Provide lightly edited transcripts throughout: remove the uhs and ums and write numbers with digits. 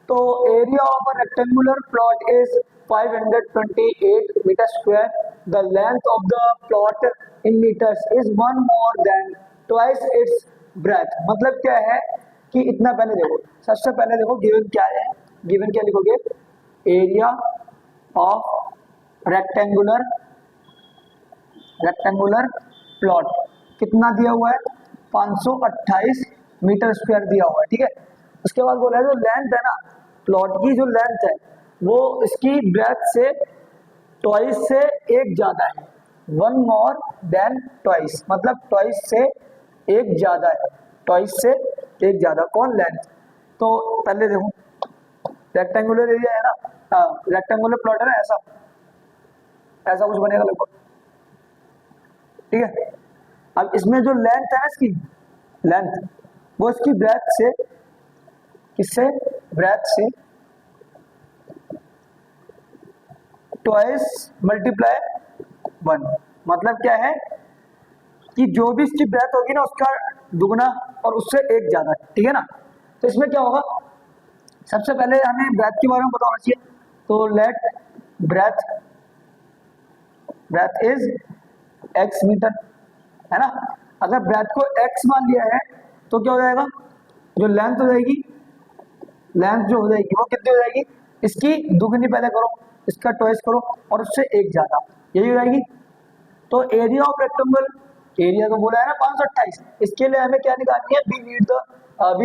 तो area of a rectangular plot is 528 metre square, the length of the plot in metres is one more than twice its breadth. मतलब क्या है कि इतना, पहले देखो, सबसे पहले देखो गिवन क्या है, गिवन क्या लिखोगे, एरिया ऑफ रेक्टेंगुलर प्लॉट कितना दिया हुआ है, 528 मीटर स्क्वायर दिया हुआ है, ठीक है। उसके बाद बोला है जो लेंथ है ना, प्लॉट की जो लेंथ है वो इसकी ब्रेथ से ट्वाइस से एक ज्यादा है, वन मोर देन ट्वाइस, मतलब ट्वाइस से एक ज्यादा है, ट्वाइस से एक ज्यादा, कौन, लेंथ। तो पहले देखो रेक्टेंगुलर एरिया है ना, रेक्टेंगुलर प्लॉट है ना, ऐसा ऐसा कुछ बनेगा लगभग, ठीक है। अब इसमें जो लेंथ है ना, इसकी लेंथ वो इसकी ब्रेथ से, किससे, ब्रेथ से ट्वाइस मल्टीप्लाई वन, मतलब क्या है कि जो भी इसकी ब्रेथ होगी ना उसका दुगना और उससे एक ज्यादा, ठीक है ना। तो इसमें क्या होगा, सबसे पहले हमें ब्रेथ के बारे में पता होना चाहिए, तो let breadth is x metre, है ना। अगर ब्रेथ को x मान लिया है तो क्या हो जाएगा, जो लेंथ हो जाएगी, लेंथ जो हो जाएगी वो कितनी हो जाएगी, इसकी दुगनी पहले करो, इसका ट्वाइस करो और उससे एक ज्यादा, यही हो जाएगी। तो एरिया ऑफ रेक्टेंगल, एरिया तो बोला है ना 528, इसके लिए हमें क्या निकालनी है, we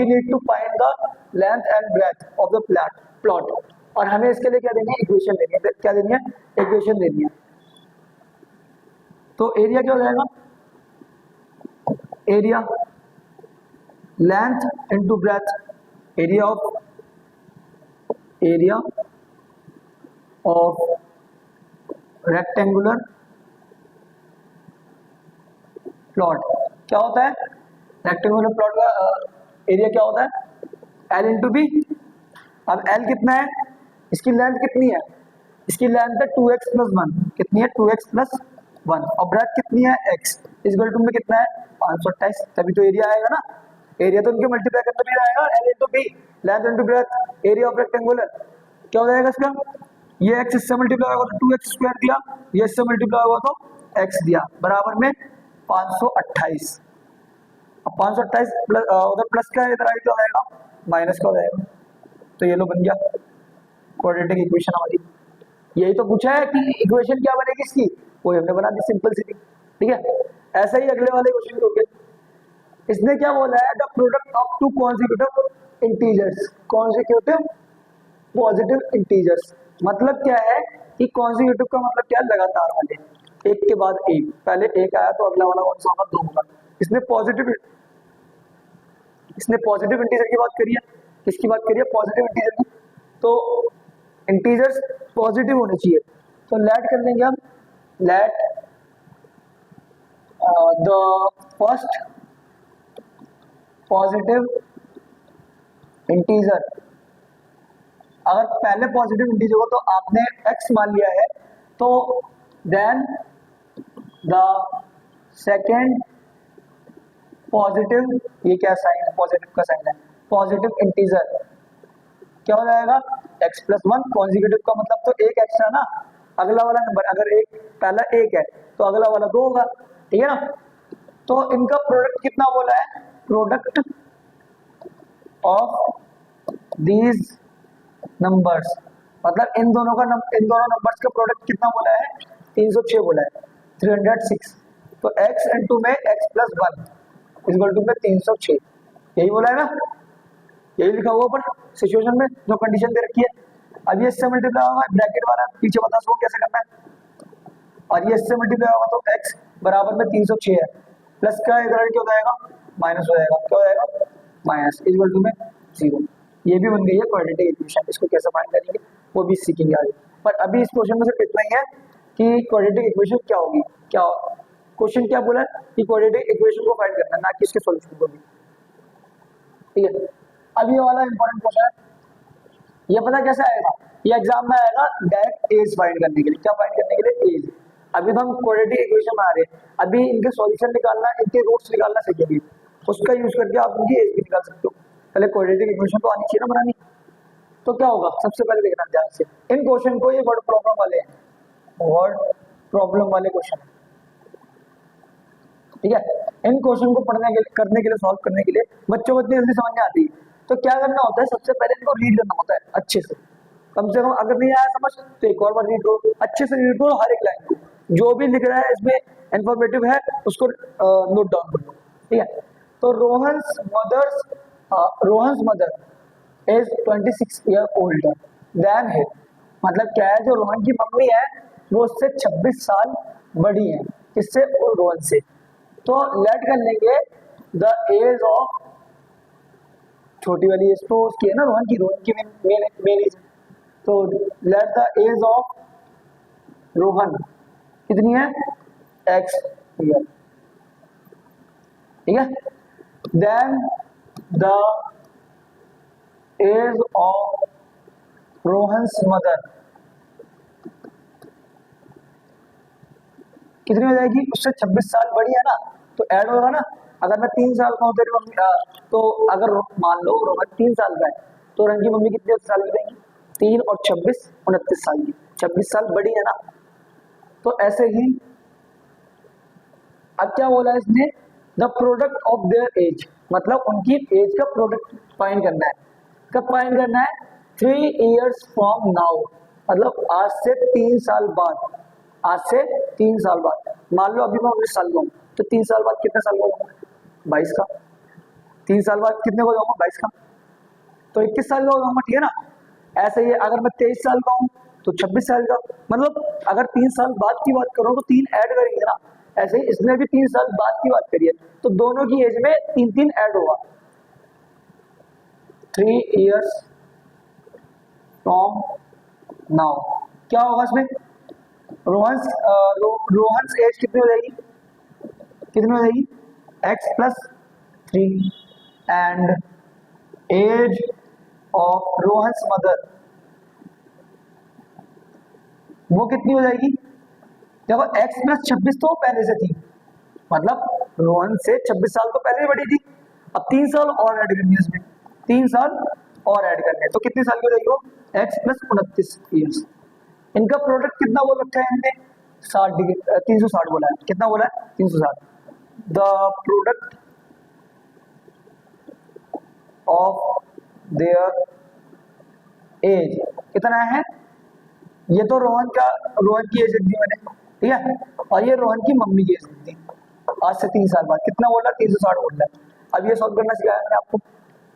need to find the length and breadth of the plot, और हमें इसके लिए क्या देनी है, इक्वेशन देनी है, क्या देनी है, इक्वेशन देनी है। तो एरिया क्या हो जाएगा, area length into breadth, area of rectangular plot क्या होता है, रेक्टेंगुलर प्लॉट का एरिया क्या होता है, एल इंटू बी। अब एल कितना है, इसकी लेंथ कितनी है, इसकी लेंथ है 2x प्लस 1, कितनी है, 2x प्लस 1, और ब्रेथ कितनी है, x, इस इक्वल में कितना है, 528, तभी तो एरिया आएगा ना। एरिया तो उनके मल्टीप्लाई करने में आएगा, L into B, length into breadth, area of rectangular क्या हो जाएगा इसका, ये x इससे मल्टीप्लाई होगा तो 2x स्क्वायर दिया, ये इससे मल्टीप्लाई होगा तो x दिया, बराबर में 528। अब 528 प्लस उधर प्लस का इधर आई तो आएगा माइनस का हो जाएगा, तो ये लो बन गया क्वाड्रेटिक इक्वेशन हमारी। यही तो पूछा है कि इक्वेशन क्या बनेगी इसकी, वो हमने बना दी, सिंपल सी थी, ठीक है। ऐसा ही अगले वाले क्वेश्चन को गया, इसने क्या बोला है, the product of two consecutive integers, consecutive positive integers, मतलब क्या है कि कॉन्जिक्यूटिव का मतलब क्या है, लगातार वाले, एक के बाद एक, पहले एक आया तो अगला वाला कौन सा होगा, 2 होगा। इसने पॉजिटिव इंटीजर की बात करी है, किसकी बात करी है, पॉजिटिव इंटीजर की। तो इंटीजर्स पॉजिटिव होने चाहिए, तो लेट कर लेंगे हम, let the first positive integer, अगर पहले पॉजिटिव इंटीजर हो तो आपने x मान लिया है, तो देन द सेकेंड पॉजिटिव, ये क्या साइन है, पॉजिटिव का साइन है, पॉजिटिव इंटीजर क्या हो जाएगा, x प्लस 1, कॉन्जिक्यूटिव का मतलब तो एक एक्स्ट्रा ना, अगला वाला नंबर, अगर एक पहला एक है तो अगला वाला 2 होगा, ठीक है ना। तो इनका प्रोडक्ट कितना बोला है, प्रोडक्ट ऑफ दीज नंबर्स, मतलब इन दोनों नंबर्स का प्रोडक्ट कितना बोला है, 306 बोला है, 306। तो x इंटू में x प्लस 1 इक्वल टू में 306, यही बोला है ना, यही लिखा हुआ ऊपर सिचुएशन में जो कंडीशन दे रखी है। अब ये इससे मल्टीप्लाई होगा, ब्रैकेट वाला पीछे बता सको कैसे करना है, और ये इससे मल्टीप्लाई होगा तो x बराबर में 306 है, प्लस का इधर क्या हो जाएगा, माइनस हो जाएगा, क्या हो जाएगा, माइनस इक्वल टू में 0। ये भी बन गई है क्वाड्रेटिक इक्वेशन, इसको कैसे फाइंड करेंगे वो भी सीखेंगे आगे, पर अभी इस क्वेश्चन में सिर्फ इतना ही है कि क्वाड्रेटिक इक्वेशन क्या होगी, क्या क्वेश्चन क्या बोला है कि क्वाड्रेटिक इक्वेशन को फाइंड करना है, ना कि इसके सॉल्यूशन को भी, ठीक है। अब ये वाला इंपॉर्टेंट क्वेश्चन है, ये पता कैसे आएगा, ये एग्जाम में आएगा डायरेक्ट एज फाइंड करने के लिए, क्या फाइंड करने के लिए, एज। अभी तो हम क्वाड्रेटिक इक्वेशन में आ रहे हैं, अभी इनके सॉल्यूशन निकालना, इनके रूट्स निकालना सीखेंगे, उसका यूज करके आप इनकी एज भी निकाल सकते हो। पहले क्वाड्रेटिक इक्वेशन तो आनी चाहिए ना बनानी, तो क्या होगा, सबसे पहले देखना ध्यान से इन क्वेश्चन को, ये वर्ड प्रॉब्लम वाले हैं, वर्ड प्रॉब्लम वाले क्वेश्चन है, ठीक है। इन क्वेश्चन को पढ़ने के लिए, करने के लिए, सॉल्व करने के लिए बच्चों को इतनी जल्दी समझ नहीं आती, तो क्या करना होता है, सबसे पहले इनको रीड करना होता है अच्छे से, कम से कम अगर नहीं आया समझ तो एक और बार रीड करो, अच्छे से रीड करो हर एक लाइन को, जो भी लिख रहा है इसमें इंफॉर्मेटिव है उसको नोट डाउन कर लो, ठीक है। तो Rohan's mother is 26 year older than him, मतलब क्या है, जो रोहन की मम्मी है वो उससे 26 साल बड़ी है, किससे, और रोहन से। तो लेट कर लेंगे द एज ऑफ, छोटी वाली एज तो उसकी है ना रोहन की मेन एज, तो let the age of Rohan कितनी है, x ईयर, ठीक है। Then the age of Rohan's mother कितनी हो जाएगी, उससे 26 साल बड़ी है ना, तो ऐड होगा ना, अगर मैं 3 साल का हूँ तेरी मम्मी, तो अगर मान लो रोहन 3 साल का है, तो रोहन की मम्मी कितने साल की देंगी, 3 और 26 29 साल की, 26 साल बड़ी है ना। तो ऐसे ही अब क्या बोला है इसने, the product of their age, मतलब उनकी एज का प्रोडक्ट फाइंड करना है, कब फाइंड करना है, 3 इयर्स फ्रॉम नाउ, मतलब आज से 3 साल बाद, आज से 3 साल बाद, मान लो अभी मैं 19 साल का हूँ, तो 3 साल बाद कितने साल का होगा, 22 का, 3 साल बाद कितने को जाऊंगा, 22 का, तो 21 साल का हो जाऊंगा, ठीक है ना। ऐसे ही अगर मैं 23 साल का हूँ तो 26 साल का, मतलब अगर 3 साल बाद की बात करो तो 3 ऐड करेंगे ना, ऐसे ही इसने भी 3 साल बाद की बात करी है, तो दोनों की एज में 3 ऐड होगा, 3 इयर्स फ्रॉम नाउ, क्या होगा इसमें, रोहन्स एज कितनी हो जाएगी, कितनी हो जाएगी, x plus 3 and age of Rohan's mother वो कितनी हो जाएगी, देखो x प्लस 26 तो पहले से थी, मतलब रोहन से 26 साल तो पहले ही बड़ी थी, अब 3 साल और ऐड करनी है इसमें, 3 साल और ऐड करने, तो कितनी साल की हो जाएगी वो, x प्लस 29 ईयर्स। इनका प्रोडक्ट कितना बोल रखा है इनने, 60 डिग्री 360 बोला है, कितना बोला है, 360, the product of their age कितना है, ये तो रोहन की एज दी मैंने, ठीक है, और ये रोहन की मम्मी की एज दी, आज से 3 साल बाद कितना बोला, 360 बोल रहा है। अब ये सॉल्व करना सिखाया मैंने आपको,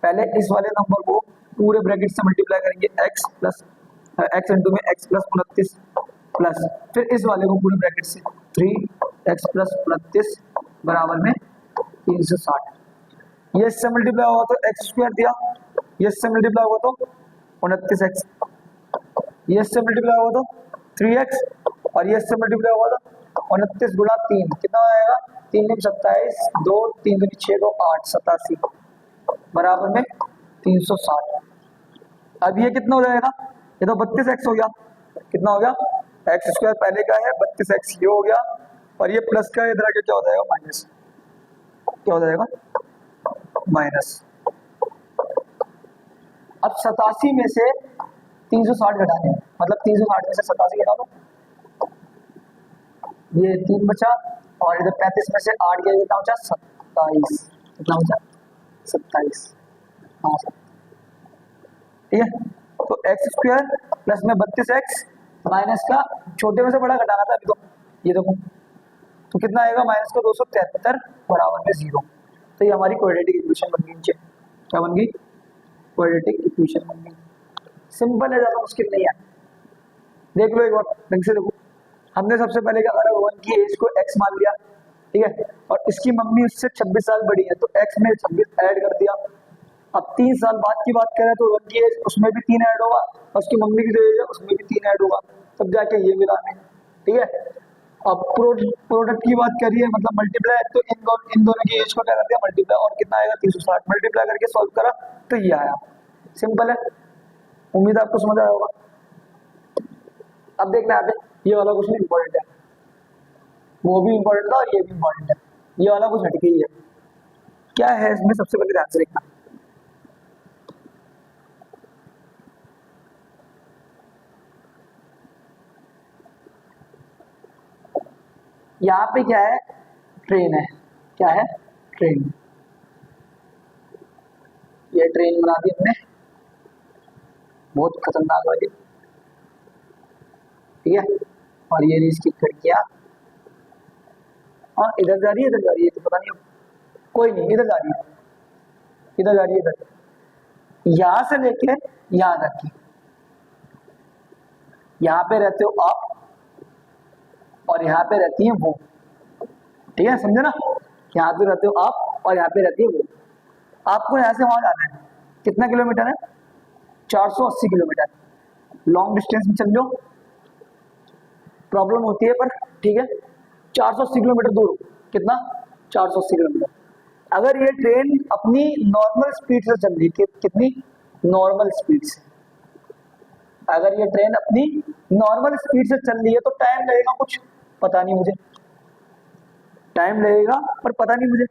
पहले इस वाले नंबर को पूरे ब्रैकेट से मल्टीप्लाई करेंगे, x इंटू में x प्लस 29 प्लस, फिर इस वाले को पूरे ब्रैकेट से 3x प्लस 29 बराबर में 360, ये इससे मल्टीप्लाई होगा तो x स्क्वायर दिया, ये इससे मल्टीप्लाई होगा तो 29x, ये इससे मल्टीप्लाई होगा तो 3x, और ये इससे मल्टीप्लाई होगा तो 29 गुणा 3 कितना हो जाएगा, 3 27, 2 3 2 6 2 8 87 बराबर में 360। अब ये कितना हो जाएगा, ये तो 32x हो गया, कितना हो गया, एक्स स्क्वायर पहले का है 32x ये हो गया, और ये प्लस का इधर आके क्या हो जाएगा, माइनस, क्या हो जाएगा, माइनस। अब 87 में से 360 घटाने, मतलब 360 में से 87 घटा दो, ये 3 बचा, और इधर 35 में से 8 गया, कितना बचा, 27, कितना बचा, 27, हाँ ठीक है। तो एक्स स्क्वायर प्लस में 32x माइनस का छोटे में से बड़ा घटाना था अभी, तो ये देखो, तो कितना आएगा, माइनस का 273 बराबर में 0, तो ये हमारी क्वाड्रेटिक इक्वेशन बन गई नीचे, क्या बन गई, क्वाड्रेटिक इक्वेशन बन गई, सिंपल है, ज्यादा मुश्किल नहीं है, देख लो एक बार ढंग से देखो। हमने सबसे पहले क्या करा, वन की एज को x मान लिया, ठीक है, और इसकी मम्मी उससे 26 साल बड़ी है, तो x में 26 ऐड कर दिया। अब 3 साल बाद की बात करें तो वन की एज उसमें भी 3 ऐड होगा, और उसकी मम्मी की जो एज है उसमें भी 3 ऐड होगा, तब जाके ये मिला है, ठीक है। अब प्रोडक्ट की बात करिए, मतलब मल्टीप्लाई, तो इन दोनों की एज को क्या कर दिया, मल्टीप्लाई, और कितना आएगा 360, मल्टीप्लाई करके सॉल्व करा तो ये आया, सिंपल है, उम्मीद आपको समझ आया होगा। अब देखना यहाँ पे ये वाला क्वेश्चन इंपॉर्टेंट है, वो भी इंपॉर्टेंट था और ये भी इंपॉर्टेंट है, ये वाला कुछ हटके ही है, क्या है इसमें, सबसे पहले ध्यान से देखना, यहाँ पे क्या है, ट्रेन है, क्या है, ट्रेन। ये ट्रेन बना दी हमने, बहुत खतरनाक वाली, ठीक है। और ये रही इसकी खिड़कियाँ, हाँ इधर जा रही है, इधर जा रही है, तो पता नहीं, कोई नहीं, इधर जा रही है, इधर जा रही है, इधर, यहां से लेके यहां तक की, यहाँ पे रहते हो आप और यहाँ पे रहती है वो, ठीक है, समझे ना। यहाँ पे रहते हो आप और यहाँ पे रहती है वो। आपको यहाँ से वहां जाना है, कितना किलोमीटर है, 480 किलोमीटर। लॉन्ग डिस्टेंस में चल लो, प्रॉब्लम होती है पर ठीक है, 480 किलोमीटर दूर, कितना, 480 किलोमीटर। अगर ये ट्रेन अपनी नॉर्मल स्पीड से चल रही, कितनी, नॉर्मल स्पीड से, अगर ये ट्रेन अपनी नॉर्मल स्पीड से चल रही है तो टाइम लगेगा कुछ, पता नहीं मुझे, टाइम लगेगा पर पता नहीं मुझे।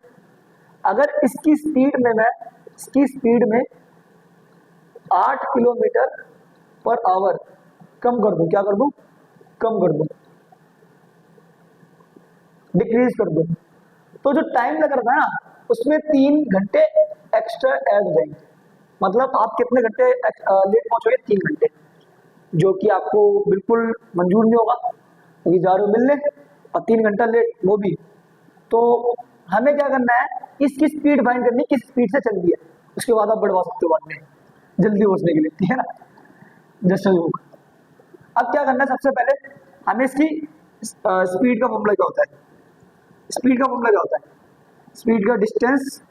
अगर इसकी स्पीड में मैं, इसकी स्पीड में 8 किलोमीटर पर आवर कम कर दूं, क्या कर दूं, कम कर दूं, डिक्रीज कर दूं, तो जो टाइम लग रहा था ना उसमें 3 घंटे एक्स्ट्रा ऐड हो जाएंगे। मतलब आप कितने घंटे लेट पहुंचोगे, 3 घंटे, जो कि आपको बिल्कुल मंजूर नहीं होगा, क्योंकि जा रहे हो मिलने और 3 घंटा लेट, वो भी। तो हमें क्या करना है, इसकी स्पीड फाइंड करनी है, किस स्पीड से चल रही है, उसके बाद आप बढ़वा सकते हो बाद में जल्दी पहुंचने के लिए, ठीक है ना, जैसे योग। अब क्या करना है, सबसे पहले हमें इसकी स्पीड का फॉर्मूला क्या होता है, स्पीड का फॉर्मूला क्या होता है, स्पीड का डिस्टेंस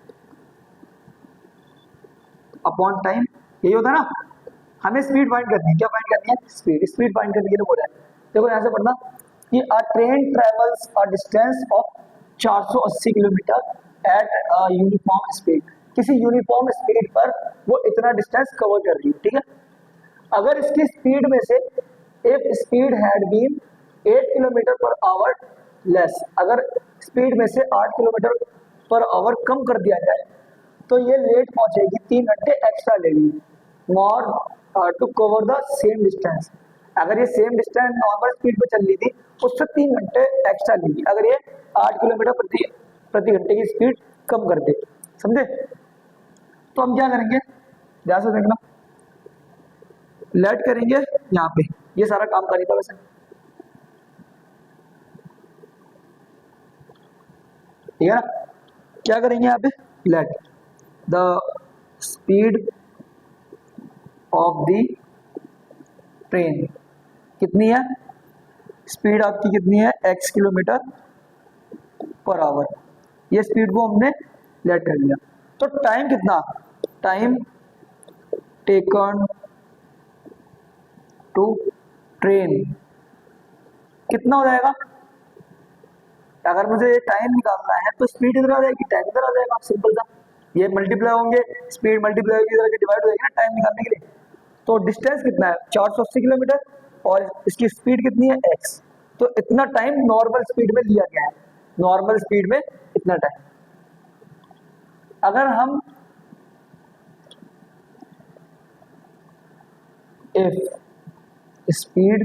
अपॉन टाइम, यही होता है ना। हमें स्पीड फाइंड करनी है, क्या फाइंड करनी है, स्पीड। स्पीड फाइंड करने के लिए बोला है, देखो यहाँ से पढ़ना कि अ train travels a distance of 480 kilometre at a uniform speed, किसी यूनिफॉर्म स्पीड पर वो इतना डिस्टेंस कवर कर रही है, ठीक है। अगर इसकी स्पीड में से एक speed had been 8 kilometre per hour less, अगर स्पीड में से 8 किलोमीटर पर आवर कम कर दिया जाए तो ये लेट पहुंचेगी, 3 घंटे एक्स्ट्रा लेगी, more to cover the same distance. अगर ये सेम डिस्टेंस नॉर्मल स्पीड पे चल रही थी उससे 3 घंटे एक्स्ट्रा लेगी, अगर ये 8 किलोमीटर प्रति घंटे की स्पीड कम कर दे, समझे। तो हम क्या करेंगे, ध्यान से देखना, लेट करेंगे यहाँ पे, ये सारा काम करी था वैसे, ठीक है ना। क्या करेंगे यहाँ पे, let the speed of the train, कितनी है स्पीड आपकी, कितनी है, x किलोमीटर पर आवर, ये स्पीड को हमने लेट कर लिया। तो टाइम कितना, टाइम टेकन टू ट्रेन कितना हो जाएगा। अगर मुझे ये टाइम निकालना है तो स्पीड इधर आ जाएगी, टाइम इधर आ जाएगा, सिंपल सा, ये मल्टीप्लाई होंगे, स्पीड मल्टीप्लाई होगी, इधर डिवाइड हो जाएगी ना टाइम निकालने के लिए। तो डिस्टेंस कितना है, 480 किलोमीटर, और इसकी स्पीड कितनी है, x, तो इतना टाइम नॉर्मल स्पीड में लिया गया है, नॉर्मल स्पीड में इतना टाइम। अगर हम इफ स्पीड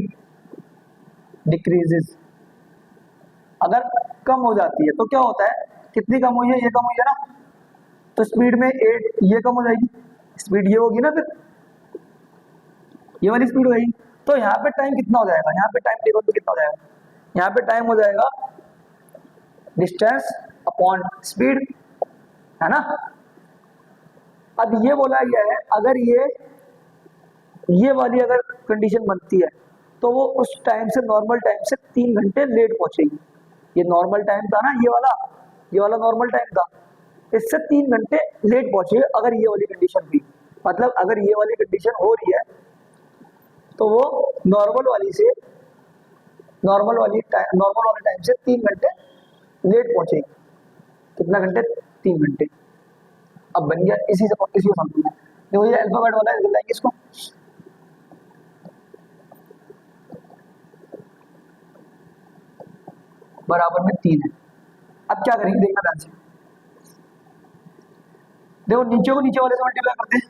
डिक्रीजेस, अगर कम हो जाती है तो क्या होता है, कितनी कम हुई है, ये कम हुई है ना, तो स्पीड में 8 ये कम हो जाएगी, स्पीड ये होगी ना, फिर ये वाली स्पीड होगी। तो यहाँ पे टाइम कितना हो जाएगा, यहाँ पे टाइम टेबल पे कितना हो जाएगा, यहाँ पे टाइम हो जाएगा डिस्टेंस अपॉन स्पीड, है ना। अब ये बोला गया है अगर ये वाली अगर कंडीशन बनती है तो वो उस टाइम से, नॉर्मल टाइम से 3 घंटे लेट पहुंचेगी। ये नॉर्मल टाइम था ना, ये वाला नॉर्मल टाइम था, इससे 3 घंटे लेट पहुंचेगी अगर ये वाली कंडीशन थी। मतलब अगर ये वाली कंडीशन हो रही है तो वो नॉर्मल वाले टाइम से 3 घंटे लेट पहुंचेगी। कितना घंटे, 3 घंटे। अब बन गया, इसी को समझना। देखो ये अल्फाबेट वाला है, लाएंगे इसको, बराबर में 3 है। अब क्या करेंगे, देखना ध्यान से, देखो नीचे को नीचे वाले से मल्टीप्लाई करते हैं,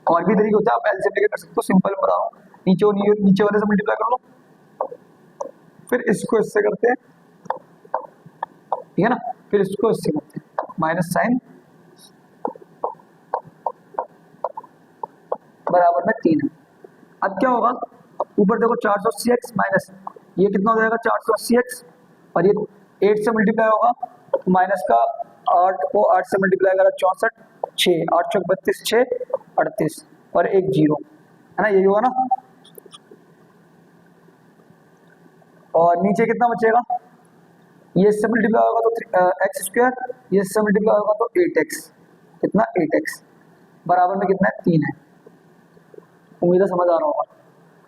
और भी तरीके होता है, आप एल से लेकर कर सकते हो, सिंपल बता रहा हूँ, नीचे वाले से मल्टीप्लाई कर लो, फिर इसको इससे करते हैं, ठीक है ना, फिर इसको इससे करते हैं, माइनस साइन बराबर में 3 है। अब क्या होगा, ऊपर देखो 480x माइनस ये कितना हो जाएगा 480x, और ये 8 से मल्टीप्लाई होगा तो माइनस का 8 को 8 से मल्टीप्लाई करा 64, 6 8 चौक 32, 6 38 और एक 0 है ना, यही होगा ना। और नीचे कितना बचेगा, ये इससे मल्टीप्लाई होगा तो एक्स स्क्वायर, ये इससे मल्टीप्लाई होगा तो 8x, कितना 8x बराबर में कितना है 3 है। उम्मीद है समझ आ रहा होगा।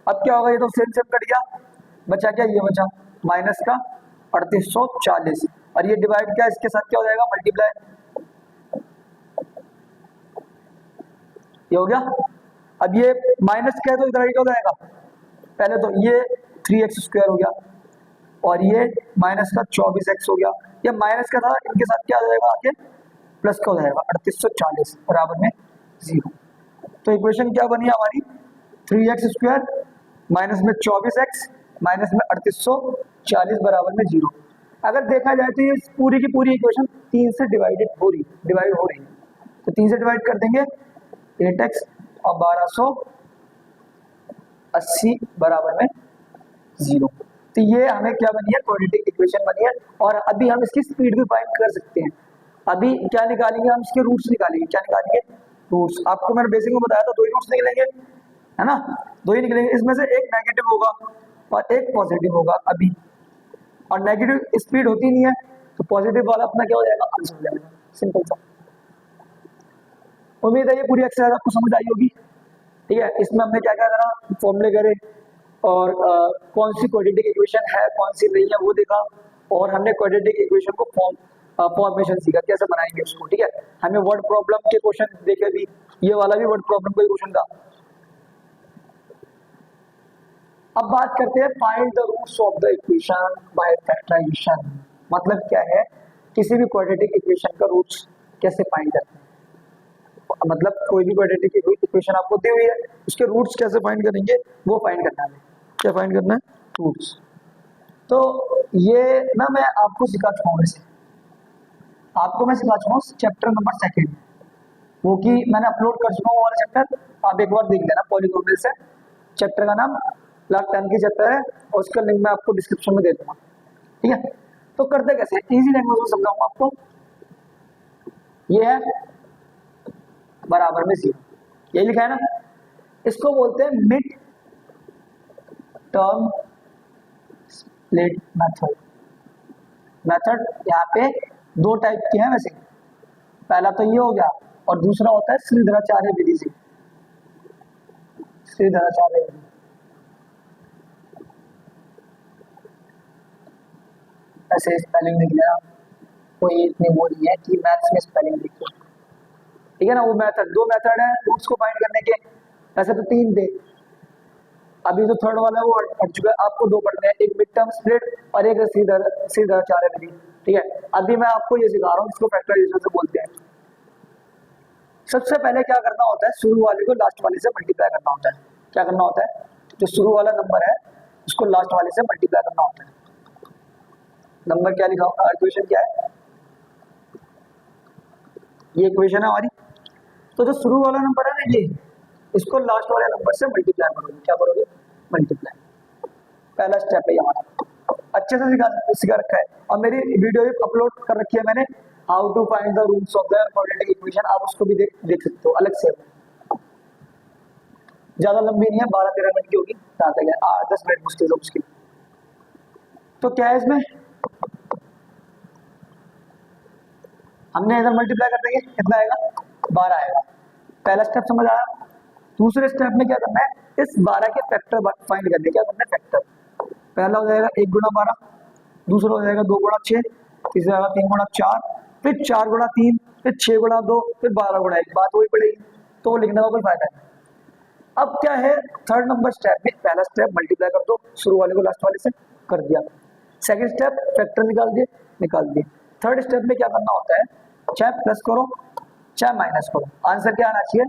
अब क्या होगा, ये तो सेम सेम कट गया, बचा क्या, ये बचा माइनस का 3840 और ये डिवाइड क्या इसके साथ क्या हो जाएगा मल्टीप्लाई, ये हो गया। अब ये माइनस क्या है तो इधर क्या हो जाएगा, पहले तो ये 3x स्क्वायर हो गया और ये माइनस का 24x हो गया, ये माइनस का था इनके साथ क्या हो जाएगा आगे प्लस का हो जाएगा 3840 बराबर में 0। तो इक्वेशन क्या बनी हमारी, 3x स्क्वायर माइनस में 24x माइनस में 3840 बराबर में 0। अगर देखा जाए तो ये पूरी की पूरी इक्वेशन 3 से डिवाइड हो रही है, तो 3 से डिवाइड कर देंगे 8x और 1280 बराबर में 0। तो ये हमें क्या बनी है, क्वाड्रेटिक इक्वेशन बनी है। और अभी हम इसकी स्पीड भी फाइंड कर सकते हैं। अभी क्या निकालेंगे, हम इसके रूट्स निकालेंगे। क्या निकालेंगे, रूट्स। आपको मैंने बेसिक में बताया था 2 ही रूट्स निकलेंगे, है ना, 2 ही निकलेंगे। इसमें से एक नेगेटिव होगा और एक पॉजिटिव होगा अभी, और नेगेटिव स्पीड होती नहीं है तो पॉजिटिव वाला अपना क्या हो जाएगा, आंसर हो जाएगा, सिंपल सा। उम्मीद है ये पूरी एक्सरसाइज आपको समझ आई होगी, ठीक है। इसमें हमने क्या क्या करा, फॉर्मूले करे और कौन सी क्वाड्रेटिक इक्वेशन है कौन सी नहीं है वो देखा, और हमने क्वाड्रेटिक इक्वेशन को फॉर्मेशन सीखा कैसे बनाएंगे उसको, ठीक है। हमें वर्ड प्रॉब्लम के क्वेश्चन देखे भी, ये वाला भी वर्ड प्रॉब्लम का क्वेश्चन था। अब बात करते हैं find the roots of the equation by factorisation. मतलब क्या है, किसी भी क्वाड्रेटिक इक्वेशन का रूट्स कैसे फाइंड करते हैं। मतलब कोई भी क्वाड्रेटिक इक्वेशन आपको दी हुई है, उसके रूट्स कैसे फाइंड करेंगे वो फाइंड करना है। क्या फाइंड करना है, रूट्स। तो ये ना मैं आपको सिखा चुका हूँ, वैसे आपको मैं सिखा चुका हूँ चैप्टर नंबर 2, वो कि मैंने अपलोड कर चुका हूँ वाला चैप्टर, आप एक बार देख लेना। पॉलीनोमियल से चैप्टर का नाम क्लास 10 की चैप्टर है और उसका लिंक मैं आपको डिस्क्रिप्शन में दे दूंगा, ठीक है। तो करते कैसे, इजी लैंग्वेज में समझाऊंगा आपको। ये है बराबर में 0, यही लिखा है ना, इसको बोलते हैं मिड टर्म स्प्लिट मेथड। यहाँ पे 2 टाइप के हैं वैसे, पहला तो ये हो गया और दूसरा होता है श्रीधराचार्य विधि से। श्रीधराचार्य विधि, ऐसे स्पेलिंग लिख लेना, कोई इतनी वो नहीं है कि मैथ्स में स्पेलिंग लिखो, ठीक है ना। वो मेथड, 2 मेथड है रूट्स को फाइंड करने के, वैसे तो 3 थे, अभी जो थर्ड वाला है वो हट चुका है। आपको 2 पढ़ने हैं, एक मिड टर्म स्प्लिट और एक श्रीधराचार्य विधि, ठीक है। अभी मैं आपको ये सिखा रहा हूँ, इसको फैक्टराइजेशन से बोलते हैं। सबसे पहले क्या करना होता है, शुरू वाले को लास्ट वाले से मल्टीप्लाई करना होता है। क्या करना होता है, जो शुरू वाला नंबर है उसको लास्ट वाले से मल्टीप्लाई करना होता है। नंबर क्या लिखा होगा, इक्वेशन क्या है, ये इक्वेशन है हमारी। तो जो शुरू वाला नंबर है ना, ये इसको लास्ट वाले नंबर से मल्टीप्लाई करोगे। क्या करोगे, मल्टीप्लाई। पहला स्टेप है हमारा, अच्छे से सिखा रखा है। और मेरी वीडियो भी अपलोड कर रखी है मैंने, how to find the roots of the quadratic equation, आप उसको भी देख सकते हो अलग से। ज्यादा लंबी नहीं है, 12-13 मिनट की होगी, 10 मिनट मुश्किल। तो क्या है इसमें, हमने इधर मल्टीप्लाई कर देंगे, कितना आएगा 12 आएगा। पहला स्टेप समझ आया। दूसरे स्टेप में क्या करना है, इस 12 के फैक्टर फाइंड करने। क्या करना है, फैक्टर। पहला हो जाएगा 1 गुणा 12, दूसरा हो जाएगा 2 गुणा 6, तीसरा होगा 3 गुणा 4, फिर 4 गुणा 3, फिर 6 गुणा 2, फिर 12 गुणा 1। बात वही पड़ेगी, तो वो लिखने का कोई फायदा नहीं। अब क्या है, थर्ड नंबर स्टेप में पहला स्टेप मल्टीप्लाई कर दो, शुरू वाले को लास्ट वाले से कर दिया। सेकंड स्टेप फैक्टर निकाल दिए। थर्ड स्टेप में क्या करना होता है, चाहे प्लस करो चाहे माइनस करो, आंसर क्या आना चाहिए,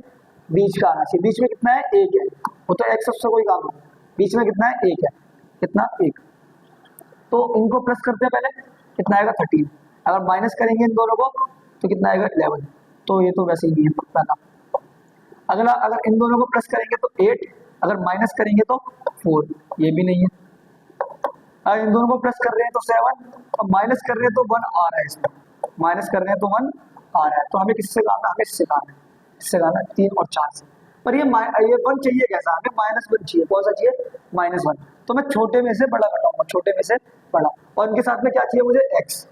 बीच का आना चाहिए। बीच में कितना है, 1 है, वो तो एक्स उससे कोई काम नहीं, बीच में कितना है, 1 है, कितना 1। तो इनको प्लस करते हैं पहले, कितना आएगा 13। अगर माइनस करेंगे इन दोनों को तो कितना आएगा 11। तो ये तो वैसे ही नहीं है पहला। अगला, अगर इन दोनों को प्लस करेंगे तो 8, अगर माइनस करेंगे तो 4, ये भी नहीं है। अगर इन दोनों को प्लस कर रहे हैं तो 7, और माइनस कर रहे हैं तो 1 आ रहा है इसमें, माइनस कर रहे हैं तो 1 आ रहा है। तो हमें किससे काम है, हमें इससे काम है, इससे काम है 3 और 4 से। पर ये 1 चाहिए कैसा, हमें -1 चाहिए। कौन सा चाहिए, -1। तो मैं छोटे में से बड़ा घटाऊंगा, छोटे में से बड़ा, और इनके साथ में क्या चाहिए मुझे, x।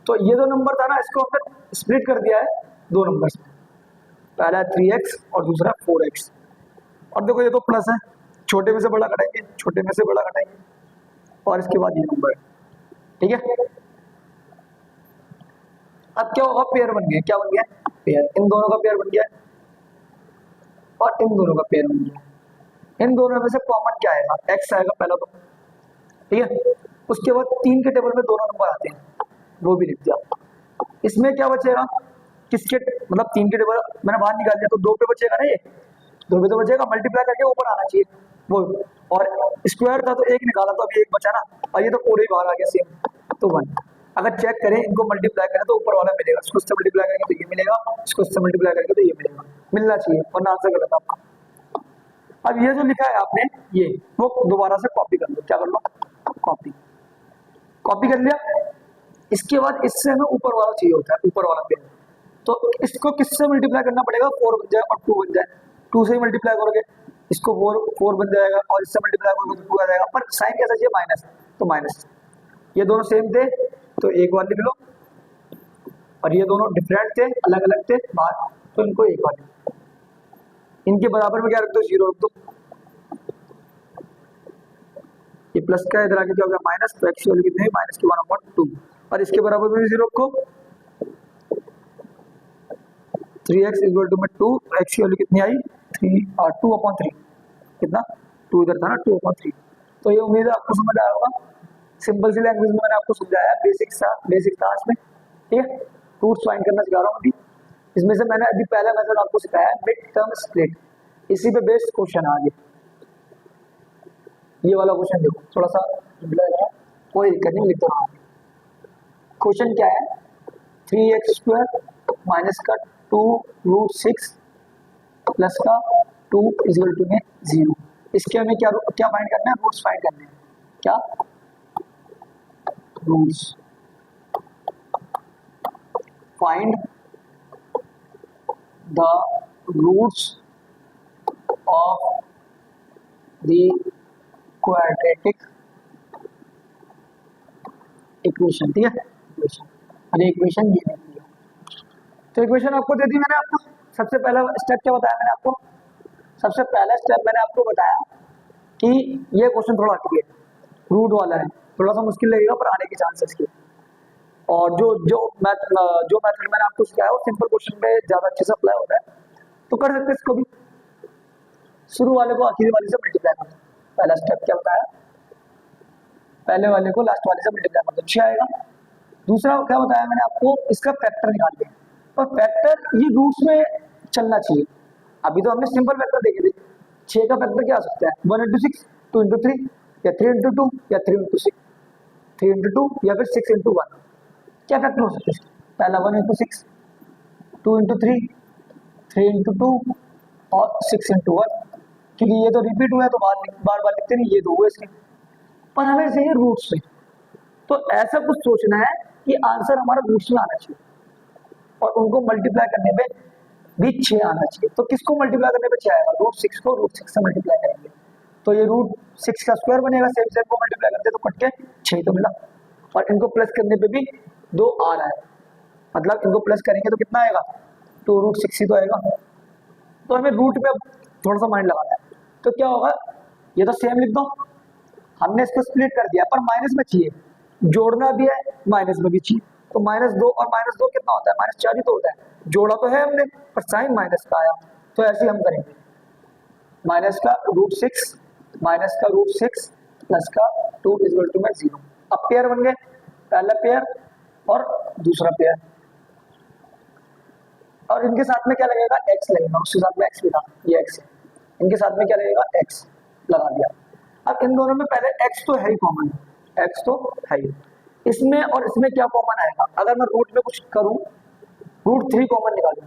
तो ये जो नंबर था ना, इसको हमने स्प्लिट कर दिया है 2 नंबर्स में, पहला 3x और दूसरा 4x। और देखो ये तो प्लस है, छोटे में से बड़ा घटाएंगे, छोटे में से बड़ा घटाएंगे, और इसके बाद ये नंबर, ठीक है। अब क्या होगा, पेयर बन गया, क्या बन गया, पेयर। इन दोनों का पेयर बन गया और इन दोनों का पेयर बन गया। इन दोनों में से कॉमन क्या आएगा, x आएगा पहला तो, ठीक है। उसके बाद 3 के टेबल में दोनों नंबर आते हैं, वो भी लिख दिया। इसमें क्या बचेगा, किसके, मतलब 3 के टेबल मैंने बाहर निकाल दिया तो 2 पे बचेगा ना, ये 2 पे तो बचेगा, मल्टीप्लाई करके ऊपर आना चाहिए वो, और स्क्वायर था तो 1 निकाला तो अभी 1 बचा ना, और ये तो पूरे ही बाहर आ गया सेम, तो 1। अगर चेक करें इनको मल्टीप्लाई करें तो ऊपर वाला मिलेगा, इसको इससे मल्टीप्लाई करेंगे तो ये मिलेगा, इसको इससे मल्टीप्लाई करेंगे तो ये मिलेगा, मिलना चाहिए, वरना आंसर गलत आपका। अब ये जो लिखा है आपने, ये वो दोबारा से कॉपी कर लो, क्या कर लो, कॉपी, कॉपी कर लिया। इसके बाद इससे हमें ऊपर वाला चाहिए होता है, ऊपर वाला पेयर, तो इसको किससे मल्टीप्लाई करना पड़ेगा, 4 बन जाए और 2 बन जाए, 2 से ही मल्टीप्लाई करोगे, इसको 4 बन जाएगा, और इससे मल्टीप्लाई करोगे तो 2 आ जाएगा, पर साइन कैसा चाहिए, माइनस, तो माइनस। ये दोनों सेम थे तो एक बार लिख लो, और ये दोनों डिफरेंट थे, अलग अलग थे बाहर, तो इनको एक बार लिख लो। इनके बराबर में क्या रख दो, 0 रख दो। ये प्लस का इधर आके क्या हो गया, माइनस, तो x की वैल्यू कितनी है, माइनस की 1/2, और इसके बराबर में भी 0 रखो। 3x इक्वल टू में 2, x की वैल्यू कितनी आई, 2/3, कितना, 2 इधर था ना, 2/3। तो ये उम्मीद है आपको समझ आया होगा, सिंपल सी लैंग्वेज में मैंने आपको समझाया, बेसिक था इसमें, ठीक है। रूट्स फाइंड करना सिखा रहा हूँ अभी। इसमें से मैंने अभी पहला मेथड आपको सिखाया है, मिड टर्म स्प्लिट, इसी पे बेस्ड क्वेश्चन आगे। ये वाला क्वेश्चन देखो, थोड़ा सा कोई दिक्कत नहीं, लिखता हूँ। क्वेश्चन क्या है, 3x² माइनस का 2√6 प्लस का 2 इक्वल टू में 0। इसके हमें क्या क्या फाइंड करना है, रूट्स फाइंड करने हैं, क्या, roots, find the roots of the quadratic equation, ठीक है, इक्वेशन, अरे इक्वेशन ये नहीं दिया, तो इक्वेशन आपको दे दी मैंने आपको। सबसे पहला स्टेप क्या बताया मैंने आपको, सबसे पहला स्टेप मैंने आपको बताया कि ये क्वेश्चन थोड़ा हटके रूट वाला है, थोड़ा सा मुश्किल लगेगा पर आने के चांसेस के, और जो मेथड मैंने आपको सिखाया वो सिंपल क्वेश्चन पे ज्यादा अच्छे से अप्लाई होता है, तो कर सकते हैं इसको भी। शुरू वाले को आखिरी वाले से मल्टीप्लाई कर दो, पहला स्टेप क्या बताया, पहले वाले को लास्ट वाले से मल्टीप्लाई कर दो, 6 आएगा। दूसरा क्या बताया मैंने आपको, इसका फैक्टर निकाल के, और फैक्टर ये रूट्स में चलना चाहिए। अभी तो हमने सिंपल फैक्टर देखे थे, 6 का फैक्टर क्या आ सकता है, 1 into 6, 2 into 3, या 3 into 2, या 3 into 6, 3 into 2, या फिर 6 into 1। क्या फैक्टर हो सकता है, पहला 1 into 6, 2 into 3, 3 into 2 और 6 into 1, क्योंकि ये तो रिपीट हुआ है तो बार बार लिखते नहीं, ये दो हुए इसके, पर हमें चाहिए रूट्स में। तो ऐसा कुछ सोचना है कि आंसर हमारा रूट्स में आना चाहिए, और उनको मल्टीप्लाई करने पे भी 6 आना चाहिए। तो किसको मल्टीप्लाई करने पे 6 आएगा, √6 को √6 से मल्टीप्लाई करेंगे तो ये √6 का स्क्वायर बनेगा, सेम को मल्टीप्लाई करते तो कट के 6 तो मिला, और इनको प्लस करने पे भी 2 आ रहा है, मतलब इनको प्लस करेंगे तो कितना आएगा, 2√6 ही तो आएगा। तो हमें रूट में थोड़ा सा माइंड लगाना है, तो क्या होगा, ये तो सेम लिख दो, हमने इसको स्प्लिट कर दिया, पर माइनस में चाहिए, जोड़ना भी है माइनस में भी चाहिए, तो -2 और -2 कितना होता है, -4 ही तो होता है, जोड़ा तो है हमने पर साइन माइनस का आया, तो ऐसे ही हम करेंगे, माइनस का √6 माइनस का √6 प्लस का 2 इक्वल टू में 0। अब पेयर बन गए, पहला पेयर और दूसरा पेयर, और इनके साथ में क्या लगेगा, x लगेगा, उसके साथ में x लिखा, ये x है, इनके साथ में क्या लगेगा, x लगा दिया। अब इन दोनों में पहले x तो है ही कॉमन, x तो है ही, इसमें और इसमें क्या कॉमन आएगा? अगर मैं रूट में कुछ करूं, रूट 3 कॉमन निकालूं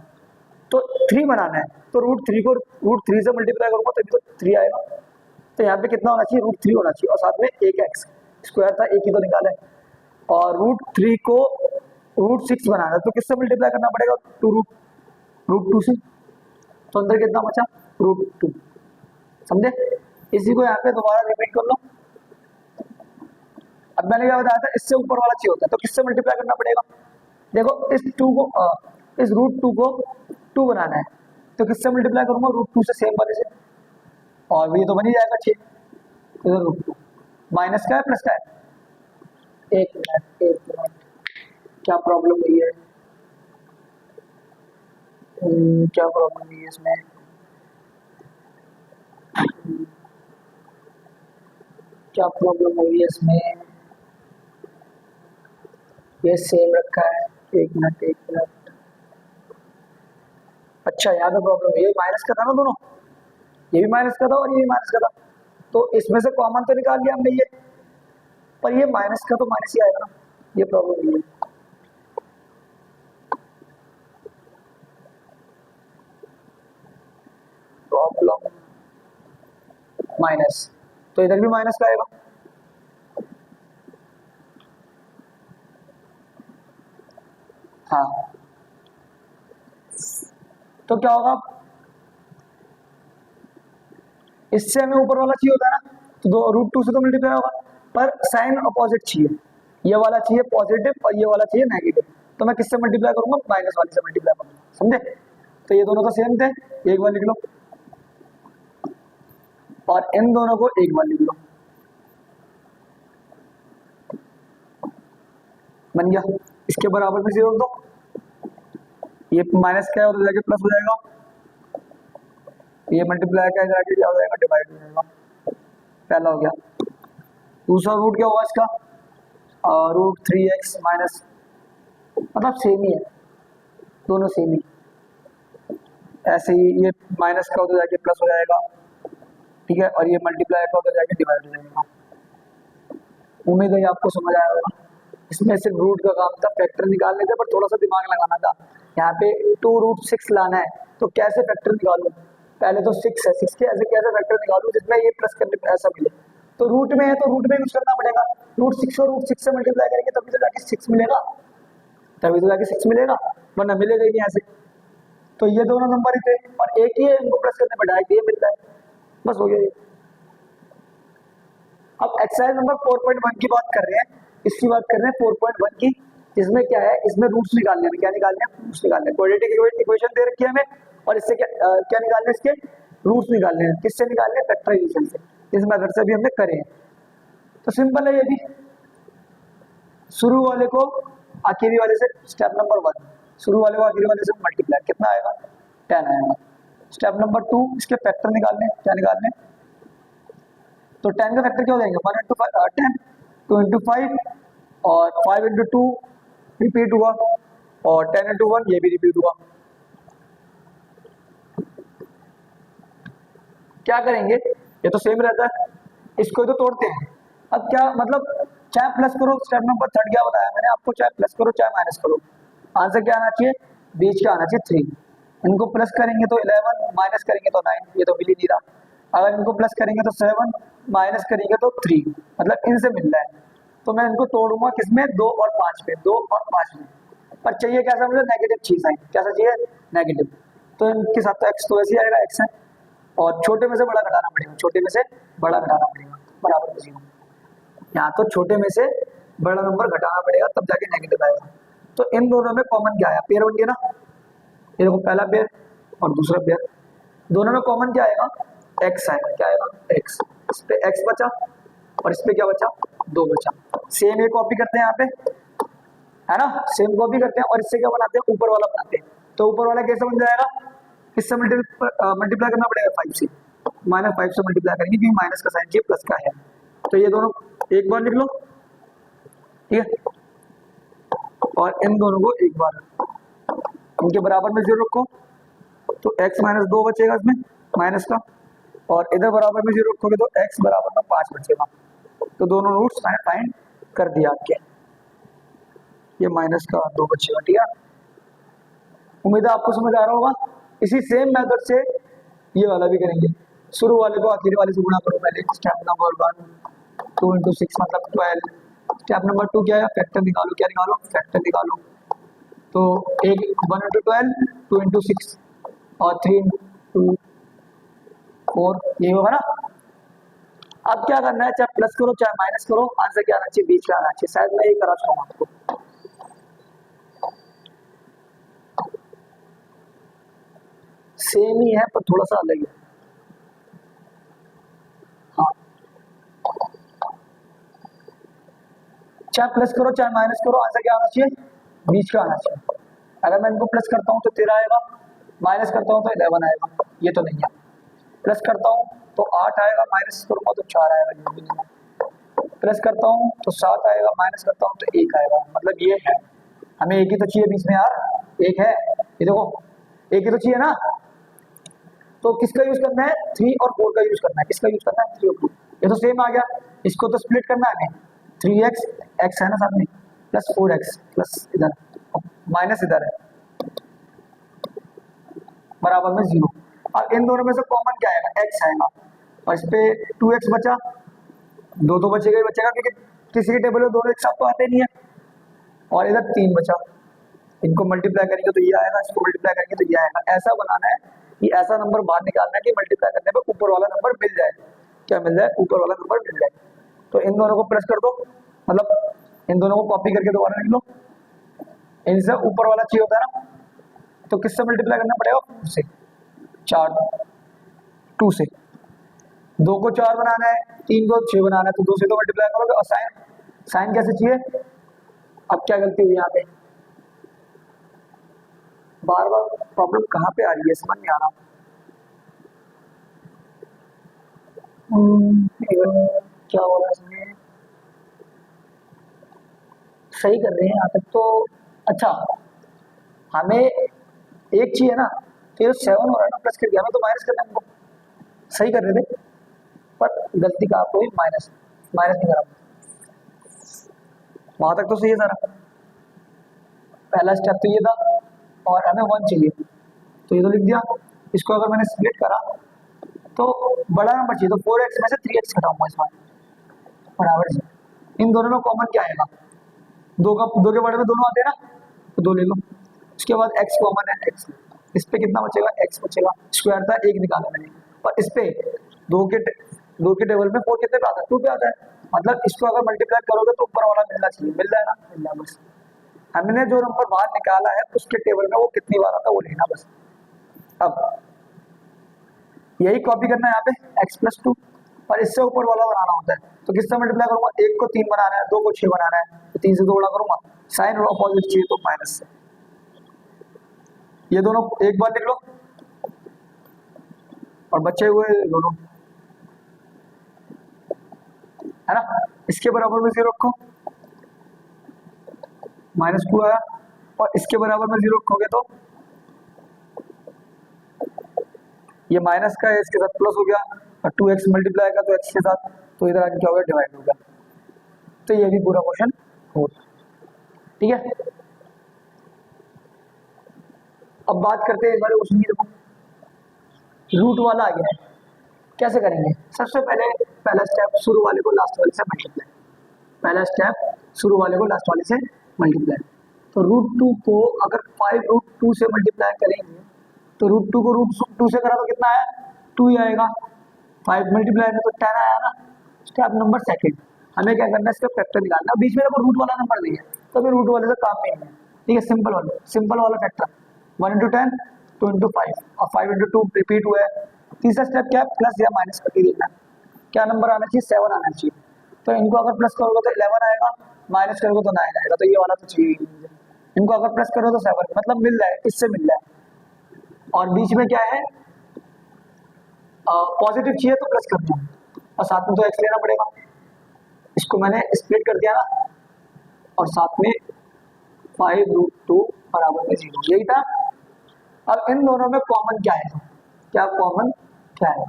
तो 3 बनाना है, तो रूट 3 को रूट 3 से मल्टीप्लाई करूंगा तभी तो 3 आएगा। तो यहाँ पे कितना होना चाहिए? रूट 3 होना चाहिए, और साथ में एक एक्स स्क्वायर था, एक ही तो निकाला है। और रूट 3 को रूट 6 बनाना है तो किससे मल्टीप्लाई करना पड़ेगा? रूट 2 से। तो अंदर कितना बचा? रूट 2। समझे? इसी को यहाँ पे दोबारा रिपीट कर लो। अब मैंने क्या बताया था, इससे ऊपर वाला चाहिए होता है तो किससे मल्टीप्लाई करना पड़ेगा? देखो इस 2 को इस रूट 2 को 2 बनाना है तो किससे मल्टीप्लाई करूंगा? रूट 2 से, सेम वाले से, और ये तो बन ही जाएगा 6। इधर रूट 2 माइनस का है प्लस का है? एक मिनट क्या प्रॉब्लम हुई है? क्या प्रॉब्लम हुई है इसमें? क्या प्रॉब्लम हुई है इसमें? ये सेम रखा है, एक मिनट। अच्छा यहाँ पे प्रॉब्लम है, ये माइनस का था ना दोनों, ये भी माइनस का था और ये भी माइनस का था, तो इसमें से कॉमन तो निकाल लिया हमने ये, पर ये माइनस का तो माइनस ही आएगा ना, ये प्रॉब्लम हुई है। प्रॉब्लम माइनस, तो इधर भी माइनस का आएगा। हाँ तो क्या होगा? इससे हमें ऊपर वाला चाहिए होता है ना, तो दो रूट 2 से तो मल्टीप्लाई होगा, पर साइन अपोजिट चाहिए, ये वाला चाहिए पॉजिटिव और ये वाला चाहिए नेगेटिव, तो मैं किससे मल्टीप्लाई करूंगा? माइनस वाले से मल्टीप्लाई करूंगा। समझे? तो ये दोनों तो सेम थे, एक बार लिख लो, और इन दोनों को एक बार लिख लो, बन गया। इसके बराबर में 0 दो, ये माइनस का है और जाके प्लस हो जाएगा, ये मल्टीप्लाई का जाके क्या हो जाएगा? डिवाइड हो जाएगा। पहला हो गया। दूसरा रूट क्या होगा इसका? रूट 3x माइनस, मतलब सेम ही है, दोनों सेम ही। ऐसे ही ये माइनस का उधर जाके प्लस हो जाएगा, ठीक है, और ये मल्टीप्लाई का उधर जाके डिवाइड हो जाएगा। उम्मीद है आपको समझ आया होगा। इसमें सिर्फ रूट का काम था, फैक्टर निकालने थे, पर थोड़ा सा दिमाग लगाना था। यहाँ पे 2 रूट 6 लाना है, तो कैसे फैक्टर निकालूं? पहले तो 6 है, 6 के ऐसे कैसे फैक्टर निकालूं जिसमें ये प्लस करने पे ऐसा मिले? तो रूट में है तो रूट में यूज करना पड़ेगा, रूट 6 और रूट 6 से मल्टीप्लाई करेंगे तभी तो जाके 6 मिलेगा, तभी तो जाके 6 मिलेगा, वरना मिलेगा ही नहीं ऐसे। तो ये दोनों नंबर ही थे और एक ही है, इनको प्लस करने पे डायरेक्ट ये मिलता है, बस हो गया ये। अब एक्सरसाइज नंबर 4.1 की बात कर रहे हैं, इसकी बात कर रहे हैं 4.1 की, जिसमें क्या है? इसमें रूट्स निकालने हैं। क्या निकालने हैं? रूट्स निकालने हैं। क्वाड्रेटिक इक्वेशन दे रखी है हमें, और इससे क्या निकालने हैं? इसके रूट्स निकालने हैं। किससे निकालने हैं? फैक्टराइजेशन से। इस मेथड से भी हमने करे हैं, तो सिंपल है ये भी। शुरू वाले को आखिरी वाले से, स्टेप नंबर 1 शुरू वाले को आखिरी वाले से मल्टीप्लाई, कितना आएगा? 10 आएगा। स्टेप नंबर 2 इसके फैक्टर निकालने हैं। क्या निकालने हैं? तो 10 का फैक्टर क्या हो जाएंगे? 1 इंटू 10, 2 इंटू 5, और 5 इंटू 2 रिपीट हुआ, और 10 इंटू 1 ये भी रिपीट हुआ। क्या करेंगे? ये तो सेम रहता है, इसको तो तोड़ते हैं। अब क्या मतलब, चाहे प्लस करो, स्टेप नंबर 3 क्या बताया मैंने आपको? चाहे प्लस करो चाहे माइनस करो, आंसर क्या आना चाहिए? बीच का आना चाहिए 3। इनको प्लस करेंगे तो 11, माइनस करेंगे तो 9, ये तो मिल ही नहीं रहा। अगर इनको प्लस करेंगे तो 7, माइनस करेंगे तो 3, मतलब इनसे मिल रहा है। तो मैं इनको तोड़ूंगा किसमें? 2 और 5 में, 2 और 5 में। पर चाहिए कैसा? मुझे नेगेटिव चीज है। कैसा चाहिए? नेगेटिव। तो इनके साथ तो एक्स तो वैसे ही आएगा, एक्स है, और छोटे में से बड़ा घटाना पड़ेगा, छोटे में से बड़ा घटाना पड़ेगा, बराबर में 0। यहाँ तो छोटे में से बड़ा नंबर घटाना पड़ेगा तब जाके नेगेटिव आएगा। तो इन दोनों में कॉमन क्या आया? पेयर बन गया ना, ये देखो पहला पेयर और दूसरा पेयर, दोनों में कॉमन क्या आएगा? एक्स आएगा। क्या आएगा? एक्स। इस पे एक्स बचा और इस पे क्या बचा? 2 बचा। सेम ये कॉपी करते हैं यहाँ पे, है ना, सेम कॉपी करते हैं, और इससे क्या बनाते हैं? ऊपर वाला बनाते हैं। तो ऊपर वाला कैसे बन जाएगा? इससे मल्टीप्लाई करना पड़ेगा 5 से, -5 से मल्टीप्लाई करेंगे क्योंकि माइनस का साइन चाहिए, प्लस का है। तो ये दोनों एक बार लिख लो, ठीक है, और इन दोनों को एक बार, इनके बराबर में 0 रखो, तो x - 2 बचेगा इसमें माइनस का, और इधर बराबर में 0 रखोगे तो x बराबर में 5 बचेगा। तो दोनों रूट्स मैंने फाइंड कर दिया आपके। ये माइनस का 2 बचेगा, ठीक है। उम्मीद है आपको समझ आ रहा होगा। इसी सेम मेथड से ये वाला भी करेंगे। शुरू वाले को आखिरी वाले से गुणा करो पहले। स्टेप नंबर 1 2 × 6 मतलब 12। स्टेप नंबर 2 क्या है, फैक्टर निकालो। क्या निकालो, फैक्टर निकालो। तो 1 1 × 12 2 × 6 और 3 × 2 4 ये होगा ना। अब क्या करना है, चाहे प्लस करो चाहे माइनस करो, आंसर क्या आना चाहिए, बीच में आना चाहिए। शायद मैं ये करा सकूँ आपको। सेम ही है पर थोड़ा सा अलग है। हाँ, चाहे प्लस करो चाहे माइनस करो, आंसर क्या आना चाहिए, बीच का आना चाहिए। अगर मैं इनको प्लस करता हूँ तो 13 आएगा, माइनस करता हूँ तो 11 आएगा। ये तो नहीं है। प्लस करता हूँ तो 8 आएगा, माइनस करूँगा तो 4 आएगा। ये भी नहीं है। प्लस करता हूँ तो 7 आएगा, माइनस करता हूँ तो 1 आएगा। मतलब ये है। हमें एक ही तो चाहिए बीच में यार, एक है। ये देखो एक ही तो चाहिए ना। तो किसका यूज करना है, 3 और 4 का यूज करना है। किसका यूज करना है, 3 और 4। ये तो सेम आ गया। इसको तो स्प्लिट करना है हमें। 3x x है ना साथ में, प्लस 4x प्लस इधर माइनस इधर है, बराबर में 0। अब इन दोनों में से कॉमन क्या आएगा, x आएगा। और इस पे 2x बचा, 2 तो बचेगा ही बचेगा, क्योंकि किसी के टेबल में दोनों एक साथ तो आते नहीं है। और इधर 3 बचा, इनको मल्टीप्लाई करेंगे तो ये आएगा, इसको मल्टीप्लाई करेंगे तो ये आएगा। ऐसा बनाना है कि ऐसा नंबर बाहर निकालना है कि मल्टीप्लाई करने पर ऊपर वाला नंबर मिल जाए। क्या मिल जाए, ऊपर वाला नंबर मिल जाए। तो इन दोनों को प्लस कर दो, मतलब इन दोनों को कॉपी करके दोबारा लिख लो। इनसे ऊपर वाला चाहिए होता है ना, तो किससे मल्टीप्लाई करना पड़ेगा, 4 से। 4 2 से, 2 को 4 बनाना है, 3 को 6 बनाना है, तो 2 से तो मल्टीप्लाई करोगे। और साइन कैसे चाहिए। अब क्या गलती हुई यहाँ पे, बार बार प्रॉब्लम कहाँ पे आ रही है, समझ नहीं आ रहा। क्या हो रहा है इसमें, सही कर रहे हैं यहाँ तक तो। अच्छा, हमें एक चाहिए ना, तो ये 7 हो रहा है ना, प्लस कर दिया, हमें तो माइनस करना है हमको। सही कर रहे थे पर गलती कहाँ पे हुई, माइनस नहीं करा। वहां तक तो सही है सारा। पहला स्टेप तो ये था और हमें 1 चाहिए, तो ये तो लिख दिया। इसको अगर मैंने स्प्लिट करा तो बड़ा नंबर चाहिए, तो 4x में से 3x घटाऊंगा इस बार, बराबर से। इन दोनों में कॉमन क्या आएगा, 2 के बड़े में दोनों आते हैं ना, तो 2 ले लो। उसके बाद x कॉमन है, x इस पे कितना बचेगा, x बचेगा। स्क्वायर था 1 निकाला मैंने, और इस पे 2 के टेबल में 4 कितने पे आता है, 2 पे आता है। मतलब इसको अगर मल्टीप्लाई करोगे तो ऊपर वाला मिलना चाहिए, मिल जाए ना, मिल जाए बस। हमने जो नंबर बाहर निकाला है उसके टेबल में वो कितनी बार आता है वो लेना बस। अब यही कॉपी करना है यहाँ पे, x + 2, और इससे ऊपर वाला बनाना होता है। तो किससे मल्टीप्लाई करूंगा, 1 को 3 बनाना है, 2 को 6 बनाना है, तो 3 से 2 गुणा करूंगा। साइन और अपोजिट चाहिए तो माइनस से। ये दोनों एक बार लिख लो, और बचे हुए दोनों है ना, इसके बराबर में 0 रखो, -2 आया। और इसके बराबर में 0 रखोगे तो ये माइनस का है, इसके साथ प्लस हो गया, और 2x मल्टीप्लाई का तो x के साथ, तो इधर आके क्या होगा, डिवाइड हो गया। तो ये भी पूरा क्वेश्चन हो, ठीक है। अब बात करते हैं इस बारे क्वेश्चन की। देखो रूट वाला आ गया है, कैसे करेंगे। सबसे पहले पहला स्टेप, शुरू वाले को लास्ट वाले से मल्टीप्लाई। पहला स्टेप, शुरू वाले को लास्ट वाले से मल्टीप्लाई। तो √2 को अगर 5√2 से मल्टीप्लाई करेंगे तो √2 को √2 से करा तो कितना आया, 2 ही आएगा। 5 मल्टीप्लाई में तो 10 आया ना। स्टेप नंबर 2, हमें क्या करना है, इसका फैक्टर निकालना। बीच में देखो रूट वाला नंबर नहीं है, तो फिर रूट वाले से काम नहीं है, ठीक है। सिंपल वाला फैक्टर, 1 × 10 2 × 5 और 5 × 2 रिपीट हुआ है। तीसरा स्टेप क्या है, प्लस या माइनस करके देखना। क्या नंबर आना चाहिए, 7 आना चाहिए। तो इनको अगर प्लस करोगे तो 11 आएगा, माइनस करोगे तो 9 आएगा। तो ये वाला तो चाहिए। इनको अगर प्लस करो तो 7, मतलब मिल जाए, इससे मिल जाए। और बीच में क्या है, पॉजिटिव चाहिए तो प्लस कर दो, और साथ में तो x लेना पड़ेगा। इसको मैंने स्प्लिट कर दिया ना, और साथ में 5√2 बराबर में 0, यही था। अब इन दोनों में कॉमन क्या है, क्या कॉमन क्या है,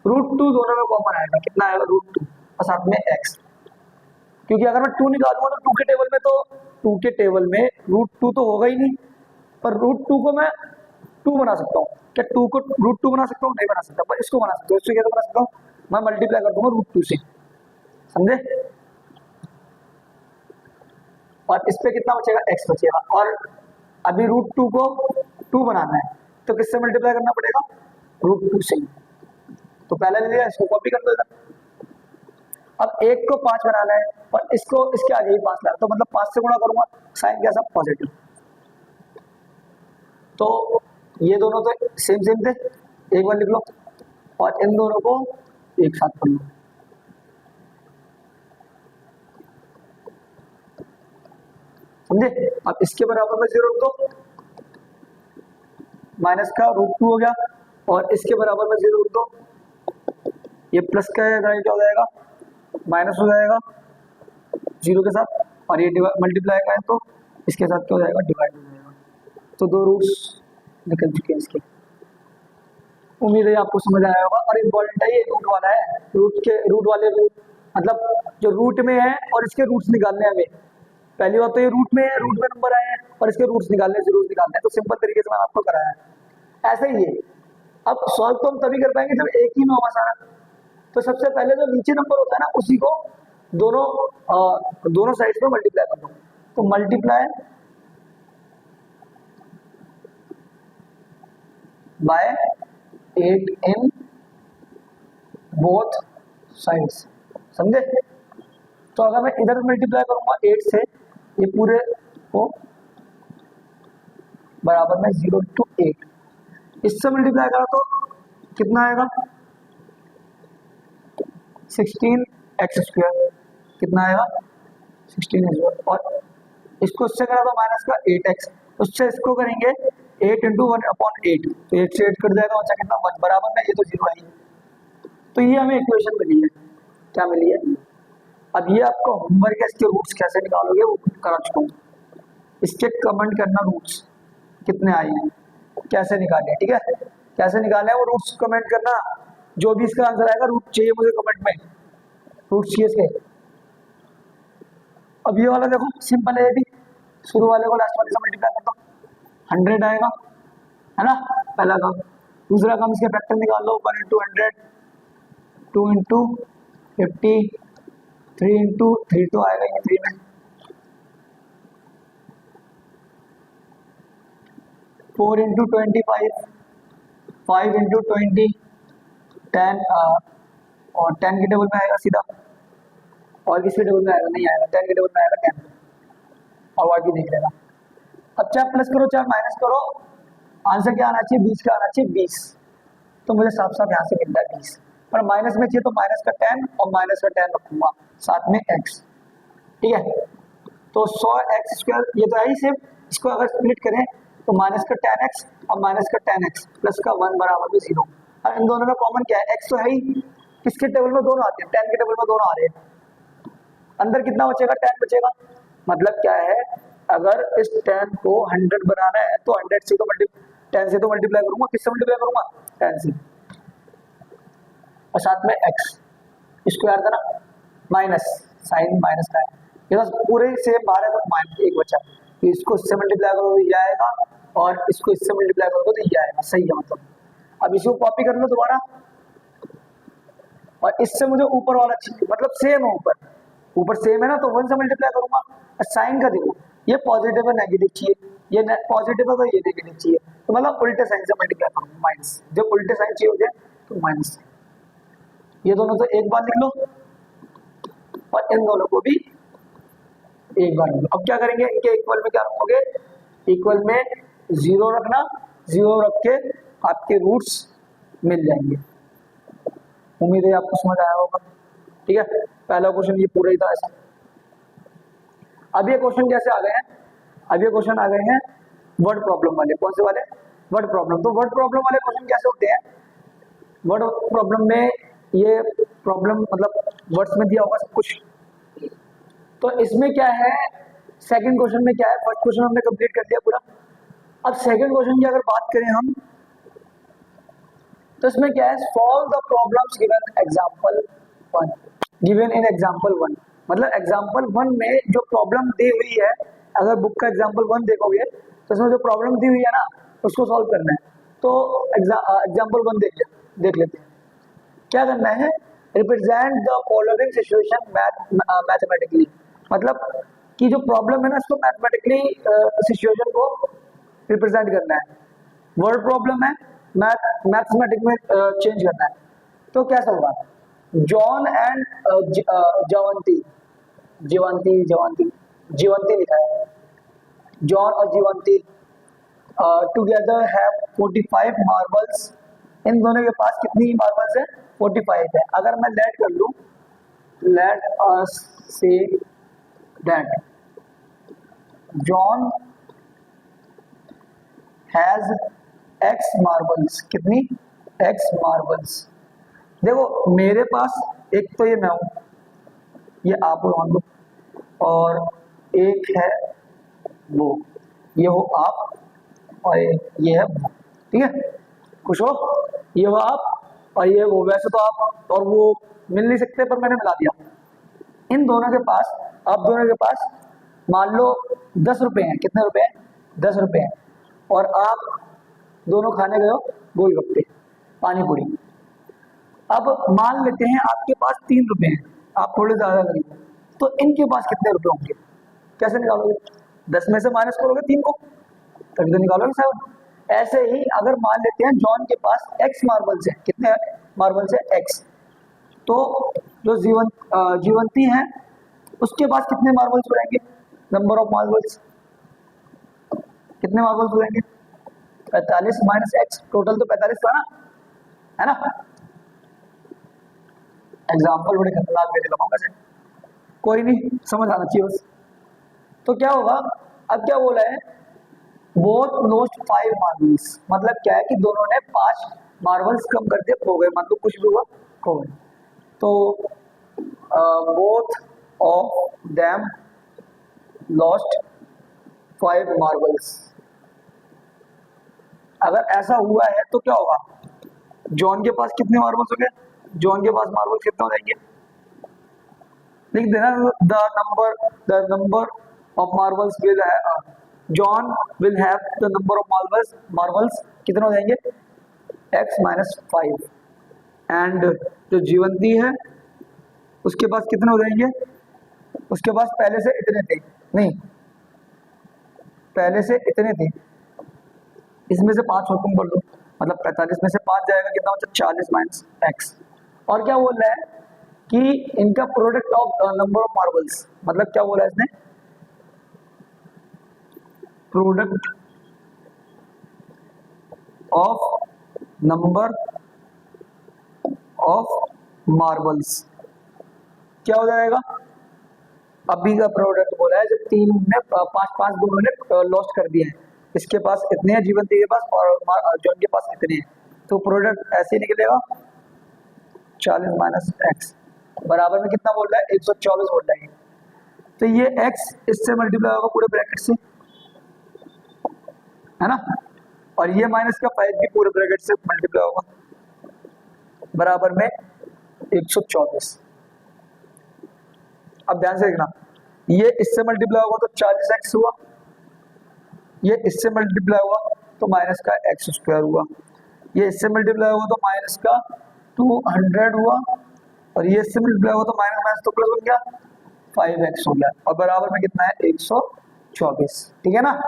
√2 दोनों में कॉमन आएगा, कितना आएगा √2 और साथ में x, क्योंकि अगर मैं 2 निकालूंगा तो 2 के टेबल में √2 तो होगा ही नहीं, पर √2 को मैं 2 बना सकता हूँ। क्या 2 को √2 बना सकता हूँ? नहीं बना सकता, पर इसको बना सकता हूँ। इसको कैसे बना सकता हूँ? मैं मल्टीप्लाई कर दूंगा √2 से, समझे? और इस पे कितना बचेगा? x बचेगा। और अभी √2 को 2 बनाना है तो किससे मल्टीप्लाई करना पड़ेगा? √2 से। तो पहले ले लिया, इसको कॉपी कर दो इधर। अब 1 को 5 बनाना है और इसको इसके आगे ही 5 लाना, तो मतलब 5 से गुणा करूंगा, साइन कैसा? पॉजिटिव। तो ये दोनों तो सेम थे, एक बार लिख लो, और इन दोनों को एक साथ पढ़ लो। समझे? अब इसके बराबर में 0 रख दो, माइनस का √2 हो गया, और इसके बराबर में 0 रख दो, ये प्लस का क्या हो जाएगा? माइनस हो जाएगा 0 के साथ, और ये मल्टीप्लाई का है तो इसके साथ क्या हो जाएगा? डिवाइड हो जाएगा। तो दो रूट्स निकल चुके हैं इसके। उम्मीद है आपको समझ आया होगा। और इम्पोर्टेंट है, ये रूट वाला है, रूट वाले मतलब जो रूट में है और इसके रूट्स निकालने हैं हमें। पहली बात तो ये रूट में है, रूट में नंबर आए हैं और इसके रूट्स निकालने, जरूर निकालने हैं, तो सिंपल तरीके से मैंने आपको कराया है। ऐसे ही है। अब सॉल्व तो हम तभी कर पाएंगे जब एक ही में होगा सारा। तो सबसे पहले जो नीचे नंबर होता है ना, उसी को दोनों साइड्स में मल्टीप्लाई कर दो। तो multiply by 8 in both sides, समझे? तो अगर मैं इधर मल्टीप्लाई करूंगा 8 से, ये पूरे को बराबर में 0 × 8, इससे मल्टीप्लाई करा तो कितना आएगा? 16x², कितना आएगा? 16x², और इसको इससे करा तो माइनस का 8x, उससे इसको करेंगे 8 × 1/8, तो 8 से 8 कट जाएगा, बचा कितना? 1 बराबर में, ये तो 0 है। तो ये हमें इक्वेशन मिली है। क्या मिली है? अब ये आपका होमवर्क है, इसके रूट्स कैसे निकालोगे वो करा चुका हूँ। इसके कमेंट करना रूट्स कितने आए हैं, कैसे निकाले, ठीक है? कैसे निकाले हैं वो रूट्स कमेंट करना। जो भी इसका आंसर आएगा, रूट चाहिए मुझे कमेंट में, रूट्स चाहिए इसके। अब ये वाला देखो सिंपल है, ये भी शुरू वाले को लास्ट वाले से मल्टीप्लाई कर दो, 100 आएगा, है ना? पहला काम। दूसरा काम, इसके फैक्टर निकाल लो, 1 × 100, 2 × 50, 3 × 3 तो आएगा ये 3 में, 4 × 25, 5 × 20, 10, और 10 के टेबल में आएगा सीधा, और किसी टेबल में आएगा? नहीं आएगा, 10 के टेबल में आएगा 10, और बाकी देख लेगा। अब चाहे प्लस करो चाहे माइनस करो, आंसर क्या आना चाहिए? 20 का आना चाहिए, 20। तो मुझे साफ साफ यहाँ से मिलता है 20, पर माइनस में चाहिए तो माइनस का 10 और माइनस का 10 रखूंगा, साथ में x, ठीक है? तो 100x², ये तो है ही सेम। इसको अगर स्प्लिट करें तो माइनस का 10x और माइनस का 10x प्लस का 1 बराबर में 0। और इन दोनों में कॉमन क्या है? x तो है ही, किसके टेबल में? दोनों आते हैं, 10 के टेबल में दोनों आ रहे हैं। अंदर कितना बचेगा? 10 बचेगा। मतलब क्या है, अगर इस 10 को 100 बनाना है तो 100 से तो 10 से तो मल्टीप्लाई करूंगा, किससे मल्टीप्लाई करूंगा? 10 से, और साथ में x, इसको याद करना, माइनस, साइन माइनस का है, ये बस पूरे सेम बाहर है तो माइनस 1 बचा, तो इसको इससे मल्टीप्लाई करो तो ये आएगा, और इसको इससे मल्टीप्लाई करोगे तो ये आएगा, सही है मतलब। अब इसको कॉपी कर लो दोबारा, और इससे मुझे ऊपर वाला चाहिए, मतलब सेम है, ऊपर सेम है ना, तो 1 से मल्टीप्लाई करूंगा। साइन का देखो, ये पॉजिटिव है नेगेटिव चाहिए, ये पॉजिटिव है तो ये नेगेटिव चाहिए, तो मतलब उल्टे साइन से मल्टीप्लाई करूंगा, माइनस। जब उल्टे साइन चाहिए होते हैं तो माइनस। ये दोनों तो एक बार लिख लो, और इन दोनों को भी एक बार लिख लो। अब क्या करेंगे, इनके इक्वल में क्या रखोगे? इक्वल में 0 रखना, 0 रख के आपके रूट्स मिल जाएंगे। उम्मीद है आपको समझ आया होगा, ठीक है? पहला क्वेश्चन ये पूरा ही था ऐसा। अब ये क्वेश्चन कैसे आ गए हैं? अब ये क्वेश्चन आ गए हैं वर्ड प्रॉब्लम वाले। कौन से वाले? Word problem. तो वर्ड प्रॉब्लम वाले क्वेश्चन कैसे होते हैं? वर्ड प्रॉब्लम में ये प्रॉब्लम मतलब वर्ड्स में दिया होगा सब कुछ, तो इसमें क्या है, सेकंड क्वेश्चन में क्या है, फर्स्ट क्वेश्चन हमने कंप्लीट कर दिया पूरा। अब सेकंड क्वेश्चन की अगर बात करें हम, तो इसमें क्या है, solve the problems given example 1, given in example 1, मतलब एग्जांपल 1 में जो प्रॉब्लम दी हुई है, अगर बुक का एग्जांपल 1 देखोगे तो इसमें जो प्रॉब्लम दी हुई है ना उसको सॉल्व करना है। तो एग्जांपल 1 देख लेते हैं। क्या करना है, represent the following situation mathematically, मतलब कि जो प्रॉब्लम है ना इसको मैथमेटिकली सिचुएशन को रिप्रेजेंट करना है। वर्ड प्रॉब्लम है, मैथमेटिक में चेंज करना है। तो कैसा होगा, जॉन एंड जीवंती लिखा है, जॉन और जीवंती टुगेदर हैव 45 मार्बल्स, इन दोनों के पास कितनी मार्बल्स है, 45 है। अगर मैं लेट कर लूं, let us say that John has x marbles, कितनी, एक्स मार्बल्स। देखो मेरे पास एक तो ये मैं हूं, ये आप हो मान लो, और एक है वो, ये हो आप, और ये है वो, ठीक है, खुश हो, ये हो आप और ये वो। वैसे तो आप और वो मिल नहीं सकते पर मैंने मिला दिया। इन दोनों के पास, आप दोनों के पास मान लो 10 रुपए हैं, कितने रुपए हैं, 10 रुपए हैं, और आप दोनों खाने गए हो गोलगप्पे, पानी पूरी। अब मान लेते हैं आपके पास 3 रुपए हैं, आप थोड़े ज्यादा गरीब हो, तो इनके पास कितने रुपए होंगे, कैसे निकालोगे, 10 में से माइनस करोगे 3 को, तभी तो निकालोगे 7। ऐसे ही अगर मान लेते हैं जॉन के पास एक्स मार्बल्स है, कितने मार्बल्स है, एक्स, तो जो जीवंती है उसके पास कितने मार्बल्स रहेंगे, नंबर ऑफ मार्बल्स, कितने मार्बल्स हो जाएंगे, 45 माइनस एक्स, टोटल तो 45 था ना, है ना। एग्जाम्पल बड़े खतरनाक देने लगा वैसे, कोई नहीं, समझ आना चाहिए बस। तो क्या होगा, अब क्या बोला है, बोथ लॉस्ट 5 मार्बल्स, मतलब क्या है कि दोनों ने 5 मार्बल्स कम करके खो गए, मतलब कुछ भी हुआ खो गए। तो both of them lost 5 marbles. अगर ऐसा हुआ है तो क्या होगा, जॉन के पास कितने मार्बल्स हो गए, जॉन के पास मार्बल्स कितने हो जाएंगे, लिख देना, the number of marbles will John will have the number of marbles कितने हो जाएंगे, x माइनस 5, एंड जो जीवंती है उसके पास कितने हो जाएंगे, उसके पास पहले से इतने थे, नहीं पहले से इतने थे, इसमें से 5 हुक्म कर दो, मतलब 45 में से 5 जाएगा, कितना होता है 40 माइनस एक्स। और क्या बोल रहा है कि इनका product of number of marbles, मतलब क्या बोला है इसने, product of number of marbles क्या हो जाएगा, अभी का प्रोडक्ट बोला है, जब 3 ने 5 दोनों ने लॉस्ट कर दिए हैं, इसके पास इतने हैं जीवंती के पास और जॉन के पास इतने हैं, तो प्रोडक्ट ऐसे ही निकलेगा 40 माइनस एक्स बराबर में कितना बोल रहा है, 124 बोल रहा है। तो ये x इससे मल्टीप्लाई होगा पूरे ब्रैकेट से, है ना, और ये माइनस का 5 भी पूरे ब्रैकेट से मल्टीप्लाई होगा बराबर में 124। अब ध्यान से देखना, ये इससे मल्टीप्लाई होगा तो 40x हुआ, ये इससे मल्टीप्लाई हुआ तो माइनस का एक्स स्क्वायर हुआ, ये इससे मल्टीप्लाई हुआ तो माइनस का 200 हुआ, और ये इससे मल्टीप्लाई हुआ तो माइनस माइनस तो प्लस बन गया 5x हो गया, और बराबर में कितना है 124, ठीक है ना,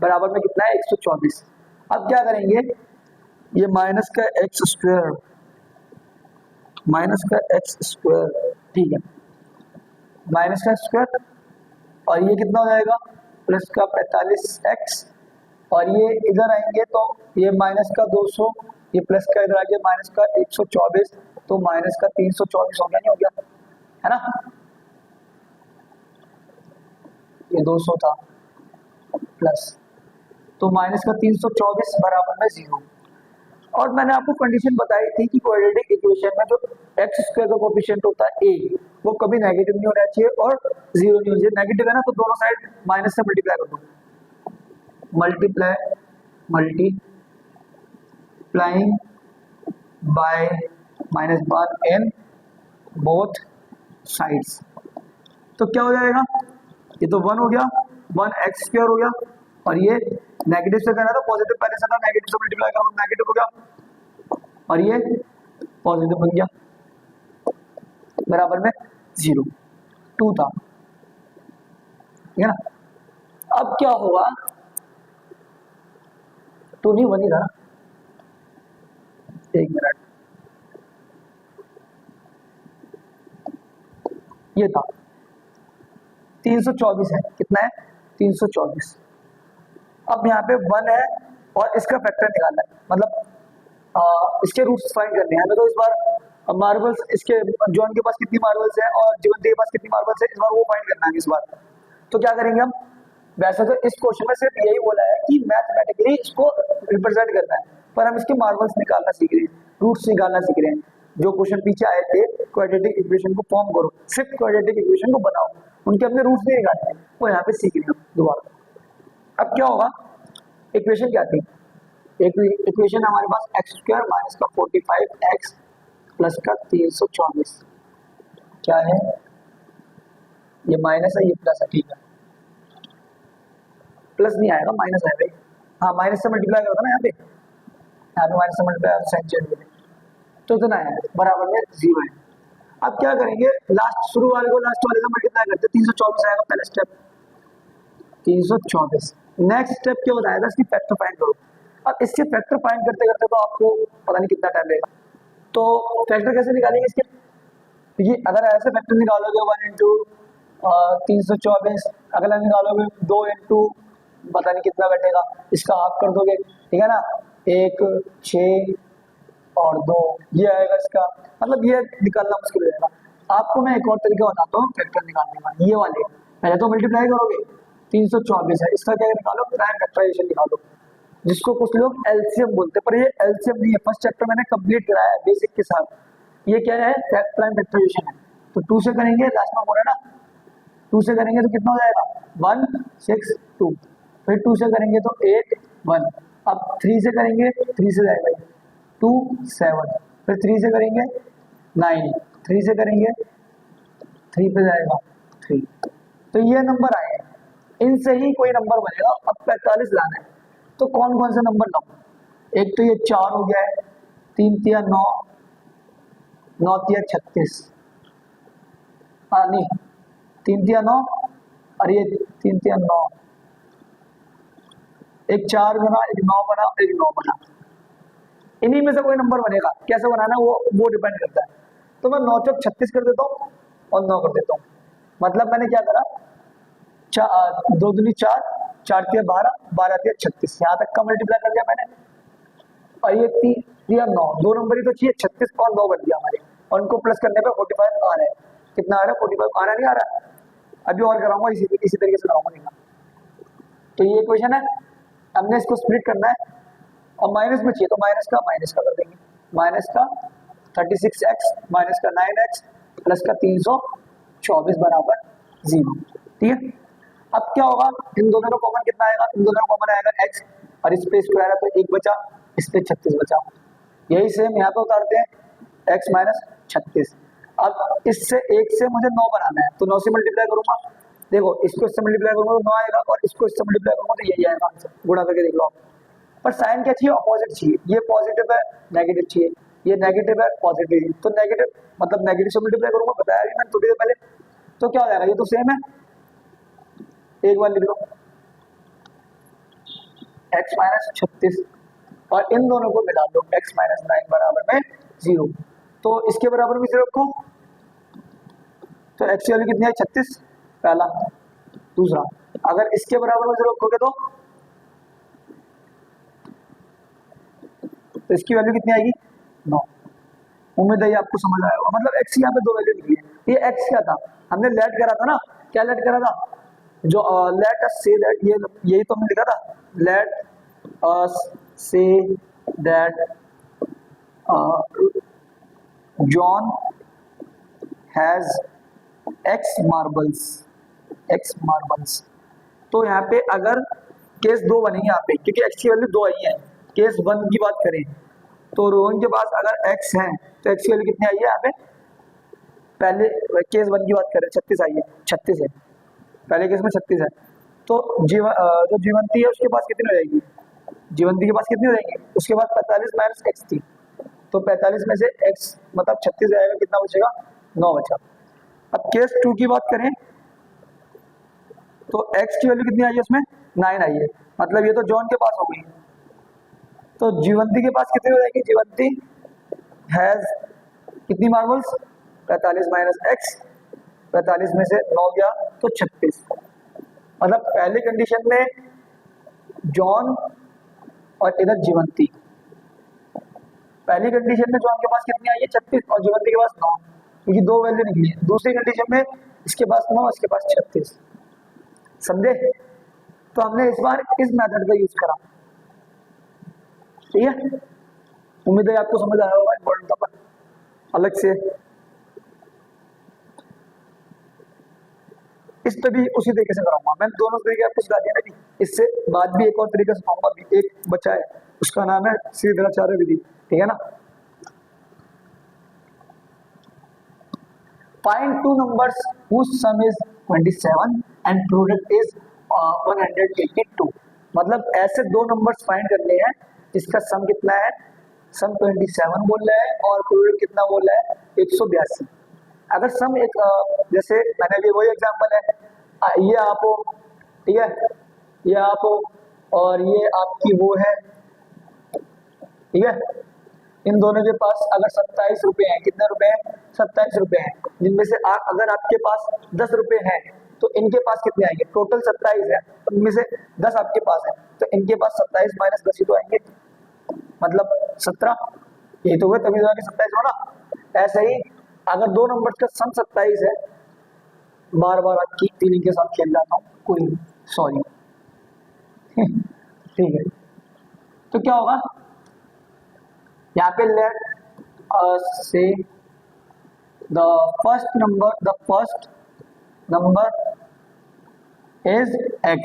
बराबर में कितना है 124। अब क्या करेंगे, ये माइनस का एक्स स्क्वायर, माइनस का एक्स स्क्वायर, ठीक है, माइनस का स्क्वायर, और ये कितना हो जाएगा प्लस का 45x, और ये इधर आएंगे तो ये माइनस का 200, ये प्लस का इधर आ गया माइनस का 124, तो माइनस का 324 हो गया, नहीं हो गया, है ना, ये 200 था प्लस, तो माइनस का 324 बराबर में 0। और मैंने आपको कंडीशन बताई थी कि क्वाड्रेटिक इक्वेशन में जो एक्स स्क्वायर का कोएफिशिएंट होता है a, वो कभी नेगेटिव नहीं होना चाहिए और 0 नहीं होना चाहिए। नेगेटिव है ना तो दोनों साइड माइनस से मल्टीप्लाई कर दो, multiplying by -1 in both sides. तो क्या हो जाएगा, ये तो 1 हो गया, 1x² हो गया, और ये नेगेटिव से करना था पॉजिटिव, पहले से था नेगेटिव से मल्टीप्लाई करो तो नेगेटिव हो गया, और ये पॉजिटिव बन गया, बराबर में 0, 2 था, ठीक है ना। अब क्या होगा, 2 नहीं 1 ही था, एक मिनट, ये था 324 है, कितना है 324। अब यहाँ पे 1 है और इसका फैक्टर निकालना है, मतलब इसके रूट्स फाइंड करने हैं हमें। तो इस बार मार्बल्स, इसके जॉन के पास कितनी मार्बल्स है और जीवन के पास कितनी मार्बल्स है, इस बार वो फाइंड करना है इस बार। तो क्या करेंगे हम, वैसे तो इस क्वेश्चन में सिर्फ यही बोला है कि मैथमेटिकली इसको रिप्रेजेंट करना है, पर हम इसके मार्बल्स निकालना सीख रहे हैं, रूट्स निकालना सीख रहे हैं। जो क्वेश्चन पीछे आए थे, क्वाड्रेटिक इक्वेशन को फॉर्म करो, सिर्फ क्वाड्रेटिक इक्वेशन को बनाओ, उनके हमने रूट्स नहीं निकाले, वो यहाँ पे सीख रहे हैं दोबारा। अब क्या होगा, इक्वेशन क्या थी, इक्वेशन हमारे पास x² माइनस का 45x प्लस का 324, क्या है, ये माइनस है ये प्लस है, ठीक है, प्लस नहीं आएगा माइनस आएगा, हाँ माइनस से मल्टीप्लाई करता ना, यहाँ पे माइनस से मल्टीप्लाई साइन चेंज हो, तो इतना है, बराबर में 0 है। अब क्या करेंगे, लास्ट शुरू वाले को लास्ट वाले से मल्टीप्लाई करते, 324 आएगा पहला स्टेप, 324। नेक्स्ट स्टेप क्या बताएगा, इसकी फैक्टर फाइंड करो। अब इसके फैक्टर फाइंड करते करते तो आपको पता नहीं कितना टाइम लगेगा, तो फैक्टर कैसे निकालेंगे इसके, ये अगर ऐसे फैक्टर निकालोगे 1 इंटू 324, अगला निकालोगे 2 इंटू पता नहीं कितना बैठेगा, इसका हाफ कर दोगे, ठीक है ना, 1 6 और 2 ये आएगा इसका, मतलब ये निकालना मुश्किल हो जाएगा। आपको मैं एक और तरीका बताता हूँ फैक्टर निकालने का, ये वाले पहले तो मल्टीप्लाई करोगे, 324 है, इसका क्या निकालो, प्राइम फैक्टराइजेशन निकालो, जिसको कुछ लोग एलसीएम बोलते हैं, पर ये एलसीएम नहीं है, फर्स्ट चैप्टर मैंने कंप्लीट कराया है बेसिक के साथ। ये क्या है, प्राइम फैक्टराइजेशन है। तो 2 से करेंगे, लास्ट में बोला ना 2 से करेंगे तो कितना हो जाएगा, 1 6 2, फिर 2 से करेंगे तो 8 1, अब 3 से करेंगे, 3 से जाएगा 2 7, फिर 3 से करेंगे 9, 3 से करेंगे 3 पे जाएगा 3, तो ये नंबर आए हैं, इनसे ही कोई नंबर बनेगा। अब 45 लाना है, तो कौन कौन से नंबर लाऊं, एक तो ये 4 हो गया है, 3 तिया 9, 9 तिया 36, हाँ नहीं 3 तिया 9 और ये 3 तिया 9, एक 4 बना, एक 9 बना, एक 9 बना, इन्हीं में से कोई नंबर बनेगा, कैसे बनाना वो डिपेंड करता है। तो मैं 9 चौक 36 कर देता हूँ और 9 कर देता हूँ, मतलब मैंने क्या करा, 2 दूनी 4, 4 तिया 12, 12 तिया 36, यहाँ तक का मल्टीप्लाई कर दिया मैंने, और ये 3 तिया 9, 2 नंबर ही तो चाहिए, 36 और 9 बन गया हमारे, और उनको प्लस करने पे 45 आ रहा है, कितना आ रहा है 45, आ रहा नहीं आ रहा, अभी और कराऊंगा इसी तरीके से कराऊंगा। तो ये इक्वेशन है, हमने इसको स्प्लिट करना है, और माइनस में चाहिए तो माइनस का कर देंगे, माइनस का 36x माइनस का 9x प्लस का 324 बराबर 0, ठीक है। अब क्या होगा, इन दोनों का कॉमन कितना आएगा, इन दोनों का कॉमन आएगा x, और इस पे स्क्वायर है तो 1 बचा, इस पे 36 बचा, यही सेम यहाँ पे उतारते हैं x माइनस 36। अब इससे 1 से मुझे 9 बनाना है, तो 9 से मल्टीप्लाई करूंगा, देखो इसको इससे मल्टीप्लाई करूंगा तो 9 आएगा, और इसको इससे मल्टीप्लाई करूंगा तो यही आएगा आंसर, गुणा करके देख लो आप। पर साइन क्या चाहिए, अपोजिट चाहिए, ये पॉजिटिव है नेगेटिव चाहिए, ये नेगेटिव है पॉजिटिव, तो नेगेटिव मतलब नेगेटिव से मल्टीप्लाई करूंगा, बताया भी मैंने थोड़ी देर पहले, तो क्या हो जाएगा, ये तो सेम है, एक बार लिख लो x माइनस 36 और इन दोनों को मिला दो, x माइनस 9 बराबर में 0, तो इसके बराबर भी 0 रखो, तो x की वैल्यू कितनी है 36 पहला, दूसरा अगर इसके बराबर में 0 रखोगे तो इसकी वैल्यू कितनी आएगी 9। उम्मीद है आपको समझ आया होगा, मतलब x यहाँ पे 2 वैल्यू निकली है। ये x क्या था, हमने लेट करा था ना, क्या लेट करा था, जो लेट अस से दैट, ये यही तो हमने लिखा था, let us say that John has x marbles. तो यहाँ पे अगर केस 2 बनेंगे यहाँ पे, क्योंकि x की वैल्यू 2 आई है, केस 1 की बात करें तो रोहन के पास अगर x है तो x की वैल्यू कितनी आई है यहाँ पे, पहले केस 1 की बात करें 36 आई है, 36 है पहले केस में 36 है। तो जो जीवंती है उसके पास कितनी हो जाएगी, जीवंती के पास कितनी हो जाएगी, उसके पास 45 माइनस एक्स थी, तो 45 में से x मतलब 36 जाएगा, कितना बचेगा 9 बचा। अब केस 2 की बात करें तो x की वैल्यू कितनी आई है उसमें 9 आई है, मतलब ये तो जॉन के पास हो गई। तो जीवंती के पास कितनी हो जाएगी, जीवंती हैज कितनी मार्बल्स 45 माइनस एक्स, 45 में से 9 गया तो 36। मतलब पहले कंडीशन में जॉन और इधर जीवंती, पहली कंडीशन में जॉन के पास कितनी आई है 36 और जीवंती के पास 9, क्योंकि दो वैल्यू निकली है। दूसरी कंडीशन में इसके पास 9 इसके पास 36, समझे। तो हमने इस बार इस मेथड का यूज करा, ठीक है। उम्मीद है आपको समझ आया होगा, इम्पोर्टेंट था अलग से। इस पे भी उसी तरीके से कराऊंगा मैं, दोनों तरीके आपको सिखा दिया ना। इससे बाद भी एक और तरीके से सिखाऊंगा, अभी एक बचा है उसका नाम है श्रीधराचार्य विधि, ठीक है ना। Find two numbers whose sum is 27 and product is 182। मतलब ऐसे दो नंबर्स फाइंड करने हैं जिसका सम कितना है, सम 27 बोल रहा है और प्रोडक्ट कितना बोल रहा है 182। अगर सम एक जैसे मैंने भी वही एग्जांपल है, ये आप हो, ठीक है, ये आप हो और ये आपकी वो है, ठीक है। इन दोनों के पास अगर 27 रुपए हैं, कितने रुपए हैं 27 रुपए हैं, जिनमें से अगर आपके पास 10 रुपए हैं तो इनके पास कितने आएंगे, टोटल 27 है, उनमें से 10 आपके पास है तो इनके पास 27 माइनस 10 ही तो आएंगे, मतलब 17। ये तो हुए तभी 27 होना। ऐसे ही अगर दो नंबर का सम 27 है, बार बार आपकी फीलिंग के साथ खेल जाता हूँ, कोई सॉरी ठीक है। तो क्या होगा यहाँ पे, लेट से the first number is x।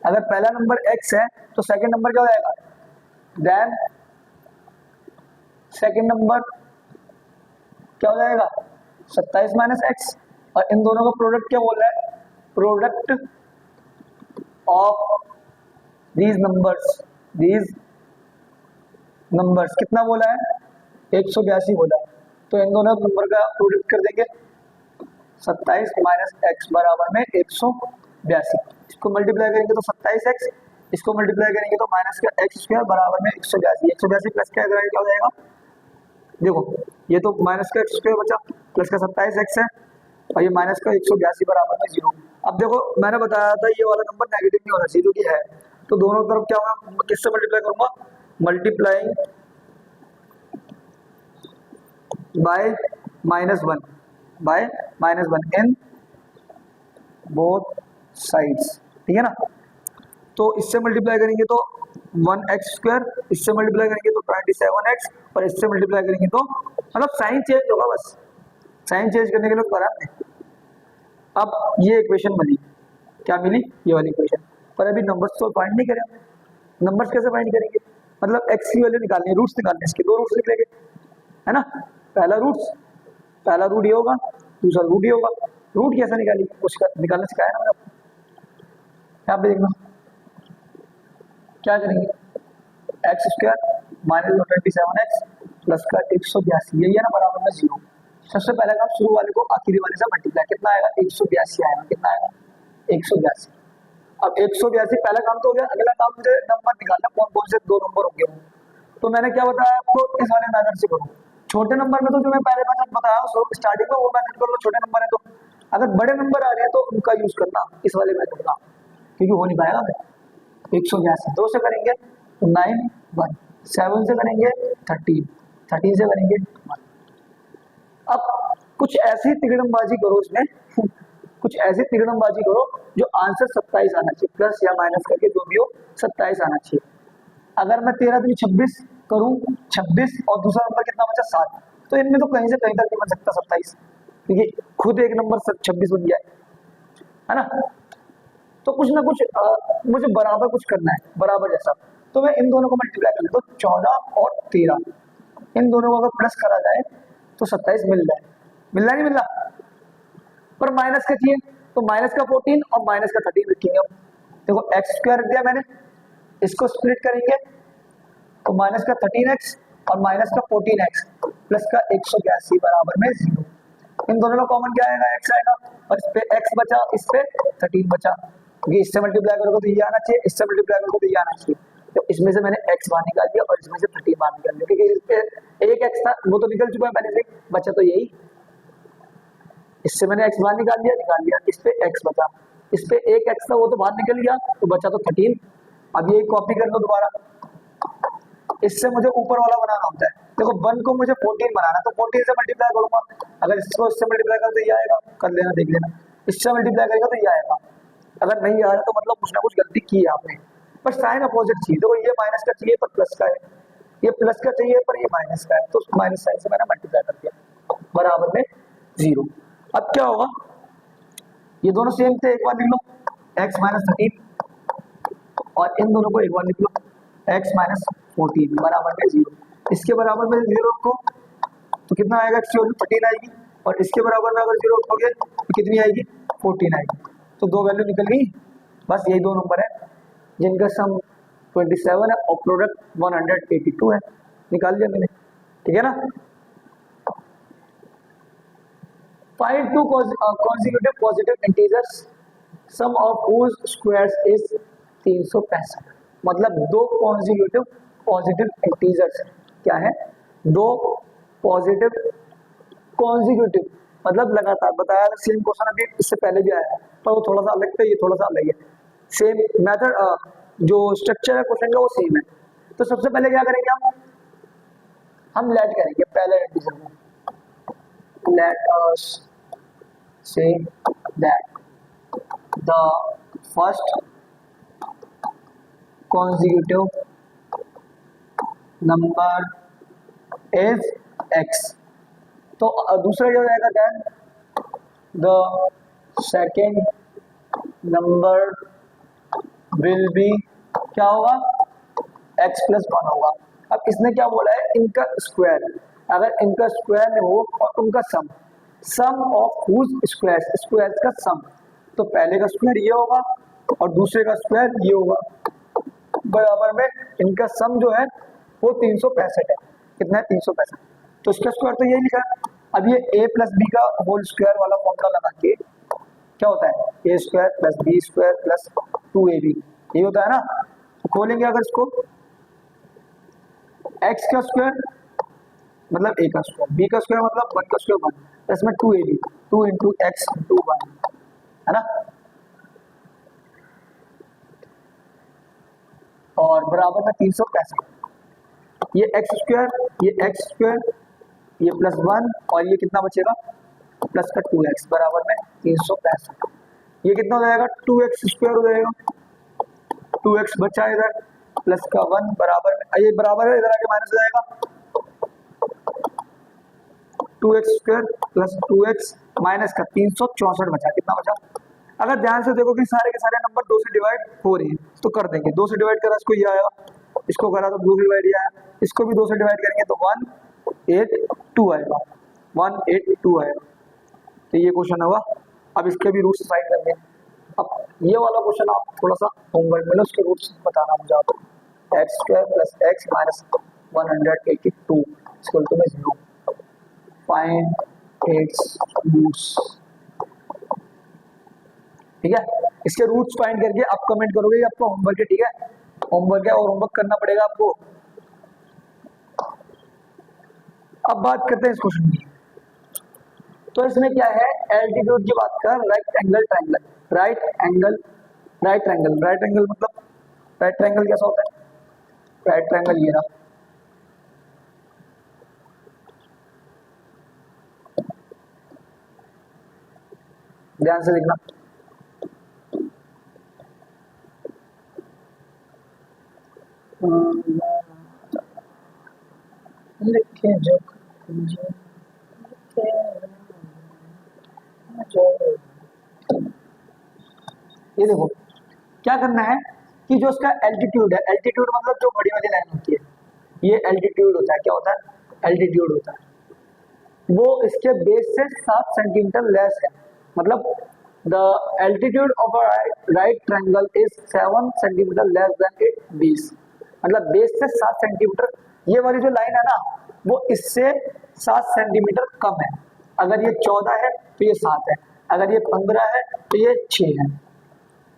अगर पहला नंबर x है तो सेकंड नंबर क्या हो जाएगा, देन सेकंड नंबर क्या हो जाएगा 27 माइनस एक्स, और इन दोनों का प्रोडक्ट क्या बोल रहा है, प्रोडक्ट ऑफ दीज नंबर्स कितना बोला है 182 बोला है। तो इन दोनों नंबर का प्रोडक्ट कर देंगे 27 माइनस एक्स बराबर में 182। इसको मल्टीप्लाई करेंगे तो 27x, इसको मल्टीप्लाई करेंगे तो माइनस का एक्स स्क्वायर बराबर में 182। 182 प्लस क्या हो जाएगा, देखो ये तो माइनस का एक्स स्क्वायर बचा प्लस का 27x है और ये माइनस का 182 बराबर में 0। अब देखो मैंने बताया था ये वाला नंबर नेगेटिव नहीं होना चाहिए, जो कि है। तो दोनों तरफ क्या होगा, किससे मल्टीप्लाई करूंगा, multiplying by -1 in both sides, ठीक है ना। तो इससे मल्टीप्लाई करेंगे तो 1x स्क्वायर, इससे मल्टीप्लाई करेंगे तो 27x, और इससे मल्टीप्लाई करेंगे तो मतलब साइन चेंज होगा, बस साइन चेंज करने के लिए करा है। अब ये इक्वेशन बनी, क्या मिली, ये वाली इक्वेशन। पर अभी नंबर्स तो फाइंड नहीं करें, नंबर्स कैसे फाइंड करेंगे, मतलब x की वैल्यू निकालनी है, रूट्स निकालने, इसके दो रूट्स निकलेंगे, है ना। पहला रूट ये होगा, दूसरा रूट ये होगा। रूट कैसे निकालेंगे, उसका निकालना सिखाया ना मैंने आपको। यहाँ पे देखना क्या करेंगे, x square minus 27x plus का 182, यही है ना, बराबर में 0। सबसे पहले काम शुरू वाले को आखिरी वाले से मल्टीप्लाई, कितना आएगा 182 आएगा, कितना आएगा 182। अब 182 पहला काम तो हो गया, अगला काम मुझे नंबर निकालना, कौन कौन से दो नंबर होंगे। तो मैंने क्या बताया आपको, इस वाले मेथड से करो। छोटे नंबर में तो जो मैं पहले मेथड बताया स्टार्टिंग में वो मेथड कर लो, छोटे नंबर है तो। अगर बड़े नंबर आ रहे हैं तो उनका यूज करना इस वाले मेथड का, क्योंकि हो नहीं पाएगा। 182 2 से करेंगे तो 9 1, 7 से करेंगे 13, 13 से करेंगे 1। अब कुछ ऐसी तिगड़मबाजी करो इसमें कुछ ऐसी तिगड़मबाजी करो जो आंसर 27 आना चाहिए, प्लस या माइनस करके जो भी हो 27 आना चाहिए। अगर मैं 13 दूनी 26 करूं, 26 और दूसरा नंबर कितना बचा 7, तो इनमें तो कहीं से कहीं तक नहीं बन सकता 27, क्योंकि खुद एक नंबर 26 बन गया है ना। तो कुछ ना कुछ मुझे बराबर कुछ करना है, बराबर जैसा। तो मैं इन दोनों को मल्टीप्लाई कर लेता हूं, 14 और 13, इन दोनों को अगर प्लस करा जाए तो 27 मिल रहा है, मिल रहा नहीं मिल रहा, पर माइनस का चाहिए तो माइनस का 14 और माइनस का 13 रखेंगे हम। देखो एक्स स्क्वायर रख दिया मैंने, इसको स्प्लिट करेंगे तो माइनस का 13x और माइनस का 14x प्लस का 182 बराबर में 0। इन दोनों में कॉमन क्या आएगा, x आएगा, और इस पे x बचा, इस पे 13 बचा, क्योंकि इससे मल्टीप्लाई करोगे तो ये आना चाहिए, इससे मल्टीप्लाई करोगे तो ये आना चाहिए। तो इसमें से मैंने x बाहर निकाल दिया और इसमें से 13 बाहर निकाल दिया, क्योंकि इस पे एक x था वो तो निकल चुका है पहले से, बचा तो यही, इससे मैंने x बाहर निकाल दिया, इस पे x बचा, इस पे एक x था वो तो बाहर निकल गया, तो बचा तो 13। अब यही कॉपी कर लो दोबारा, इससे मुझे ऊपर वाला बनाना होता है। देखो 1 को मुझे 14 बनाना, तो 14 से मल्टीप्लाई करूंगा, अगर इसको इससे मल्टीप्लाई कर तो ये आएगा, कर लेना देख लेना, इससे मल्टीप्लाई करेगा तो ये आएगा, अगर नहीं आ रहा तो मतलब कुछ ना कुछ गलती की है आपने। पर साइन अपोजिट चाहिए, देखो ये माइनस का चाहिए पर प्लस का है, ये प्लस का चाहिए पर ये माइनस का है, तो माइनस साइन से मैंने मल्टीप्लाई कर दिया बराबर में 0। अब क्या होगा, ये दोनों सेम थे, एक बार लिख लो x माइनस 13 और इन दोनों को एक बार लिख लो x माइनस 14 बराबर में 0। इसके बराबर में 0 रखो तो कितना आएगा, x की वैल्यू 13 आएगी, और इसके बराबर में अगर 0 रखोगे तो कितनी आएगी, 14 आएगी। तो दो वैल्यू निकल गई, बस यही दो नंबर है जिनका सम 27 है और प्रोडक्ट 182 है, निकाल लिया मैंने, ठीक है ना। Find two consecutive positive integers, sum of whose squares is 365। मतलब दो consecutive positive integers क्या है, दो positive consecutive मतलब लगातार, बताया सेम क्वेश्चन अभी इससे पहले भी आया है, पर वो थोड़ा सा अलग था, ये थोड़ा सा अलग है, सेम मेथड जो स्ट्रक्चर है क्वेश्चन का वो सेम है। तो सबसे पहले क्या करेंगे हम लेट करेंगे पहले इंटीजर को, let us say that the first consecutive number is x। तो दूसरा क्या हो जाएगा, then the second number will be क्या होगा, x plus 1 होगा। अब इसने क्या बोला है, इनका स्क्वायर, अगर इनका स्क्वायर में हो और उनका सम ऑफ हुज स्क्वायर्स, स्क्वायर्स का सम, तो पहले का स्क्वायर ये होगा और दूसरे का स्क्वायर ये होगा, बराबर में इनका सम जो है वो 365 है। कितना है, 365। तो इसका स्क्वायर तो यही लिखा है। अब ये a प्लस बी का होल स्क्वायर वाला फॉर्मूला लगा के क्या होता है, a square plus B square plus 2ab, ये होता है ना। तो खोलेंगे अगर इसको, x का स्क्वायर मतलब a का स्क्वायर, b का स्क्वायर मतलब 1 का स्क्वायर 1, प्लस में 2ab, 2 इंटू एक्स इंटू 1, है ना, और बराबर में 365। ये एक्स स्क्वायर, ये प्लस 1 और ये कितना बचेगा, प्लस का 2x बराबर में 365। ये कितना हो जाएगा, 2x स्क्वायर हो जाएगा, 2x बचा इधर प्लस का 1 बराबर में, ये बराबर है, इधर आके माइनस हो जाएगा, 2x square plus 2x minus का 364 बचा, कितना बचा। अगर ध्यान से देखो कि सारे के सारे नंबर 2 से डिवाइड हो रहे हैं तो कर देंगे, 2 से डिवाइड करा इसको ये आया, इसको करा तो 2 से डिवाइड ये आया, इसको भी 2 से डिवाइड करेंगे तो 182 आएगा, 182 आएगा। तो ये क्वेश्चन होगा। अब इसके भी रूट्स फाइंड करने हैं। अब ये वाला क्वेश्चन आप थोड़ा सा होमवर्क में लो, उसके रूट्स बताना मुझे आप। X square plus X minus 182 equal to 0। Find its roots, ठीक है। इसके रूट्स फाइंड करके आप कमेंट करोगे, ये आपका होमवर्क है, ठीक है, होमवर्क है और होमवर्क करना पड़ेगा आपको। अब बात करते हैं इस क्वेश्चन की। तो इसमें क्या है, एल्टीट्यूड की बात कर, right angle triangle, right triangle मतलब राइट ट्रायंगल कैसा होता है, राइट ट्रायंगल ये रहा, ध्यान से देखना। लिखे जो ये देखो क्या करना है कि जो उसका एल्टीट्यूड है, एल्टीट्यूड मतलब जो बड़ी वाली लाइन होती है, ये एल्टीट्यूड होता है, क्या होता है, एल्टीट्यूड होता है वो इसके बेस से 7 सेंटीमीटर लेस है, मतलब the altitude of a right triangle is 7 centimetre less than it base, मतलब बेस से 7 सेंटीमीटर, ये वाली जो लाइन है ना वो इससे 7 सेंटीमीटर कम है। अगर ये 14 है तो ये 7 है, अगर ये 15 है तो ये 6 है।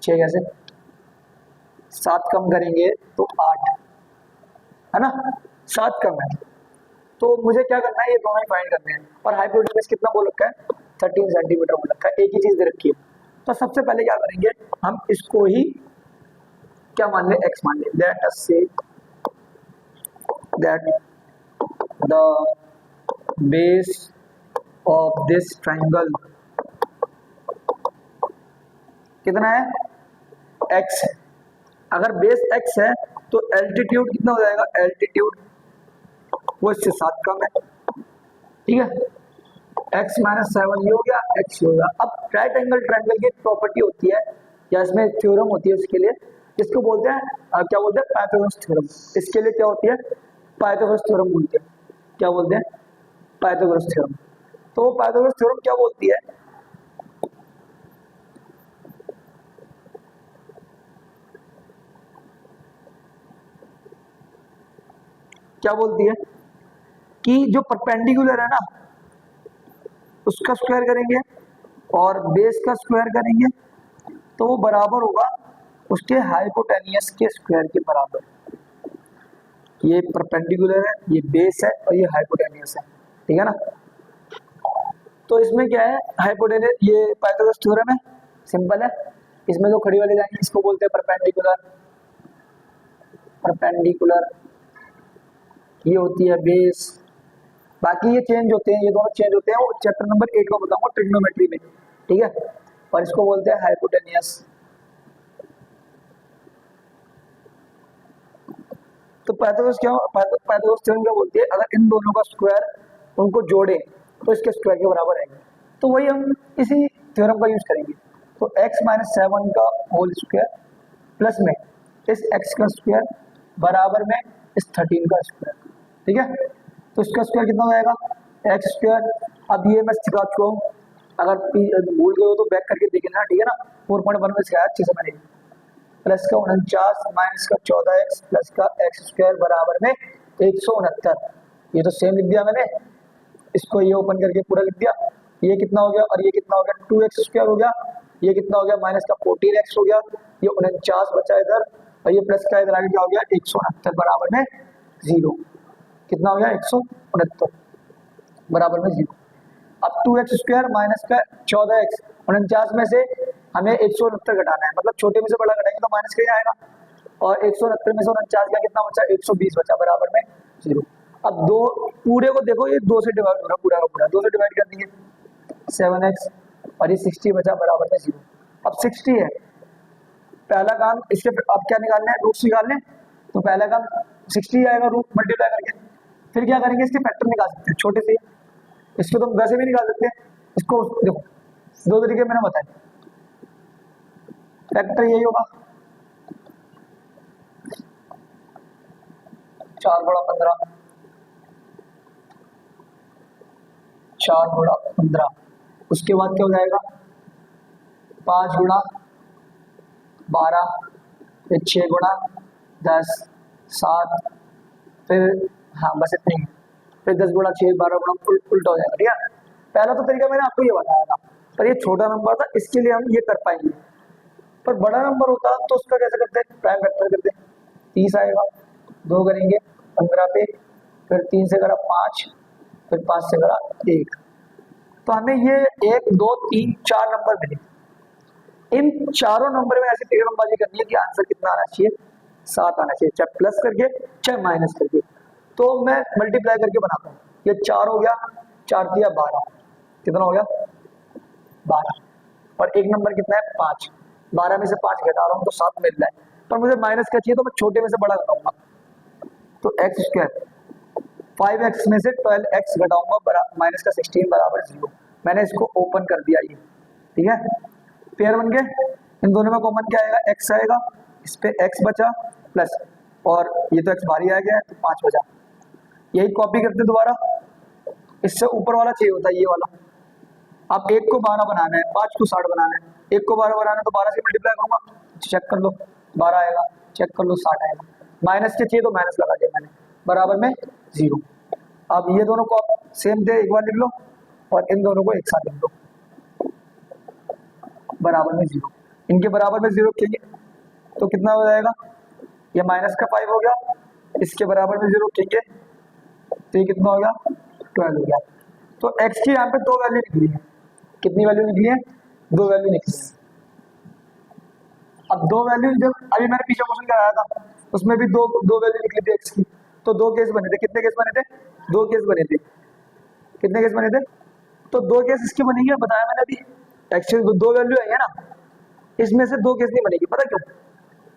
6 कैसे, 7 कम करेंगे तो 8 है ना, 7 कम है, तो मुझे क्या करना है, ये दोनों ही फाइंड करने हैं। और हाइपोटेन्यूज कितना बोल रखा है, 13 सेंटीमीटर बोल रखा है, एक ही चीज दे रखी है। तो सबसे पहले क्या करेंगे, हम इसको ही क्या मान ले, x मान ले। Let us say that the base of this triangle कितना है, x है। अगर बेस x है तो एल्टीट्यूड कितना हो जाएगा, एल्टीट्यूड वो इससे 7 कम है, ठीक है। x माइनस 7 ये हो गया, x ये हो गया। अब राइट एंगल ट्रायंगल की प्रॉपर्टी होती है या इसमें थ्योरम होती है उसके लिए, जिसको बोलते हैं क्या बोलते हैं, पाइथागोरस थ्योरम। इसके लिए क्या होती है, पाइथागोरस थ्योरम बोलते हैं, क्या बोलते हैं, पाइथागोरस थ्योरम। तो पाइथागोरस थ्योरम क्या बोलती है, क्या बोलती है कि जो परपेंडिकुलर है ना उसका स्क्वायर करेंगे और बेस का स्क्वायर करेंगे तो वो बराबर होगा उसके हाइपोटेनियस के स्क्वायर के बराबर। ये परपेंडिकुलर है, ये बेस है और ये हाइपोटेनियस है, ठीक है ना। तो इसमें क्या है, हाइपोटेनियस, ये पाइथागोरस थ्योरम है, सिंपल है। इसमें जो खड़ी वाली लाइन इसको बोलते हैं परपेंडिकुलर, परपेंडिकुलर ये होती है बेस। बाकी ये चेंज होते हैं, ये दोनों चेंज होते हैं, वो चैप्टर नंबर 8 को बताऊंगा ट्रिग्नोमेट्री में, ठीक है। और इसको बोलते हैं हाइपोटेनियस। तो पाइथागोरस क्या, पाइथागोरस थ्योरम क्या बोलती है, अगर इन दोनों का स्क्वायर उनको जोड़े तो इसके स्क्वायर के बराबर आएंगे। तो वही हम इसी थ्योरम का यूज करेंगे। तो x माइनस 7 का होल स्क्वायर प्लस में इस x का स्क्वायर बराबर में इस 13 का स्क्वायर, ठीक है। तो इसका स्क्वायर कितना हो जाएगा, एक्स स्क्वायर। अब ये मैं सिखा चुका हूँ, अगर भूल गए हो तो बैक करके देख लेना, ठीक है ना। 4.1 में सिखाया, अच्छे से मैंने। प्लस का 49 माइनस का 14x प्लस का एक्स स्क्वायर बराबर में 169। ये तो सेम लिख दिया मैंने, इसको ये ओपन करके पूरा लिख दिया। ये कितना हो गया और ये कितना हो गया, 2x स्क्वायर हो गया। ये कितना हो गया, माइनस का 14x हो गया। ये 49 बचा इधर और ये प्लस का इधर आगे क्या हो गया, 169 बराबर में 0। कितना हो गया, 169 बराबर में 0। अब 2x स्क्वायर माइनस का 14x, 49 में से हमें 169 घटाना है, मतलब छोटे में से बड़ा घटाएंगे तो माइनस का ही आएगा। और 169 में से 49 का कितना बचा, 120 बचा बराबर में 0। अब दो पूरे को देखो, ये 2 से डिवाइड हो रहा, पूरा का पूरा 2 से डिवाइड कर देंगे, 7x और ये 60 बचा बराबर में 0। अब 60 है, पहला काम इसके अब क्या निकालना है, रूट्स निकालने। तो पहला काम 60 आएगा रूट मल्टीप्लाई करके। फिर क्या करेंगे, इसके फैक्टर निकाल सकते हैं छोटे से, इसको तो वैसे भी निकाल सकते हैं। इसको देखो 2 तरीके मैंने बताए, फैक्टर यही होगा 4 गुणा 15, 4 गुणा 15। उसके बाद क्या हो जाएगा, 5 गुणा 12, फिर 6 गुणा 10, 7, फिर हाँ बस इतनी, फिर 10 गुणा 6, 12 गुणा उल्टा हो जाएगा, ठीक है। पहला तो तरीका मैंने आपको ये बताया था, पर ये छोटा नंबर था इसके लिए हम ये कर पाएंगे। पर बड़ा नंबर होता तो उसका कैसे करते हैं, प्राइम वेक्टर करते हैं। 30 आएगा, 2 करेंगे 15 पे, फिर 3 से करा 5, फिर 5 से करा 1। तो हमें ये 1, 2, 3, 4 नंबर मिले। इन चारों नंबर में ऐसे तिरंगबाजी करनी है कि आंसर कितना आना चाहिए, 7 आना चाहिए, चाहे प्लस करके चाहे माइनस करके। तो मैं मल्टीप्लाई करके बनाता हूँ, ये 4 हो गया, 4 दिया 12, कितना हो गया 12। और एक नंबर कितना है 5, 12 में से 5 घटा रहा हूँ तो 7 मिल रहा है। पर मुझे माइनस का चाहिए तो मैं छोटे में से बड़ा घटाऊंगा। तो एक्स स्क्वायर 5x में से 12x घटाऊंगा, माइनस का 16 बराबर 0। मैंने इसको ओपन कर दिया, ये ठीक है, पेयर बन गए। इन दोनों में कॉमन क्या आएगा, x आएगा, इस पे x बचा प्लस, और ये तो x बाहर ही आ गया तो 5 बचा। यही कॉपी करते दोबारा, इससे ऊपर वाला चाहिए होता है ये वाला। अब 1 को 12 बनाना है, 5 को 60 बनाना है, 1 को 12 बनाना है तो 12 से मल्टीप्लाई करूंगा, चेक कर लो 12 आएगा, चेक कर लो 60 आएगा, माइनस के चाहिए तो माइनस लगा दिया मैंने, बराबर में 0। अब ये दोनों को सेम थे, एक बार लिख लो और इन दोनों को एक साथ लिख दो, बराबर में 0। इनके बराबर में 0 रखेंगे तो कितना हो जाएगा, ये माइनस का 5 हो गया, इसके बराबर में 0 रखेंगे तो ये कितना हो गया 12 हो गया। तो x की यहाँ पे 2 वैल्यू निकली है, कितनी वैल्यू निकली है, 2 वैल्यू निकली है। अब 2 वैल्यू जब अभी मैंने पीछे क्वेश्चन कराया था उसमें भी दो वैल्यू निकली थी x की, तो 2 केस बने थे, कितने केस बने थे, 2 केस बने थे, कितने केस बने थे, तो 2 केस इसके बनेंगे, बताया मैंने अभी, एक्चुअली 2 वैल्यू आई है ना, इसमें से 2 केस नहीं बनेगी, पता क्यों,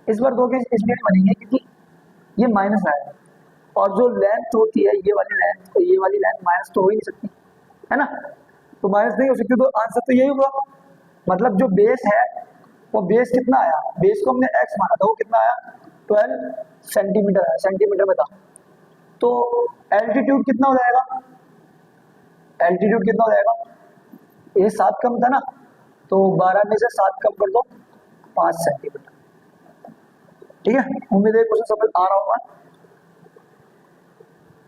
इस बार 2 केस इसलिए नहीं बनेंगे क्योंकि ये माइनस आया है और जो लेंथ होती है ये वाली लेंथ, तो ये वाली लेंथ माइनस तो हो ही नहीं सकती है ना, तो माइनस नहीं हो सकती, तो आंसर तो यही होगा। मतलब जो बेस है वो बेस कितना आया, बेस को हमने x माना था, वो कितना आया 12 सेंटीमीटर आया, सेंटीमीटर में था। तो एल्टीट्यूड कितना हो जाएगा, एल्टीट्यूड कितना हो जाएगा, ये 7 कम था ना, तो 12 में से 7 कम कर दो 5 सेंटीमीटर। ठीक है, उम्मीद है क्वेश्चन समझ आ रहा होगा।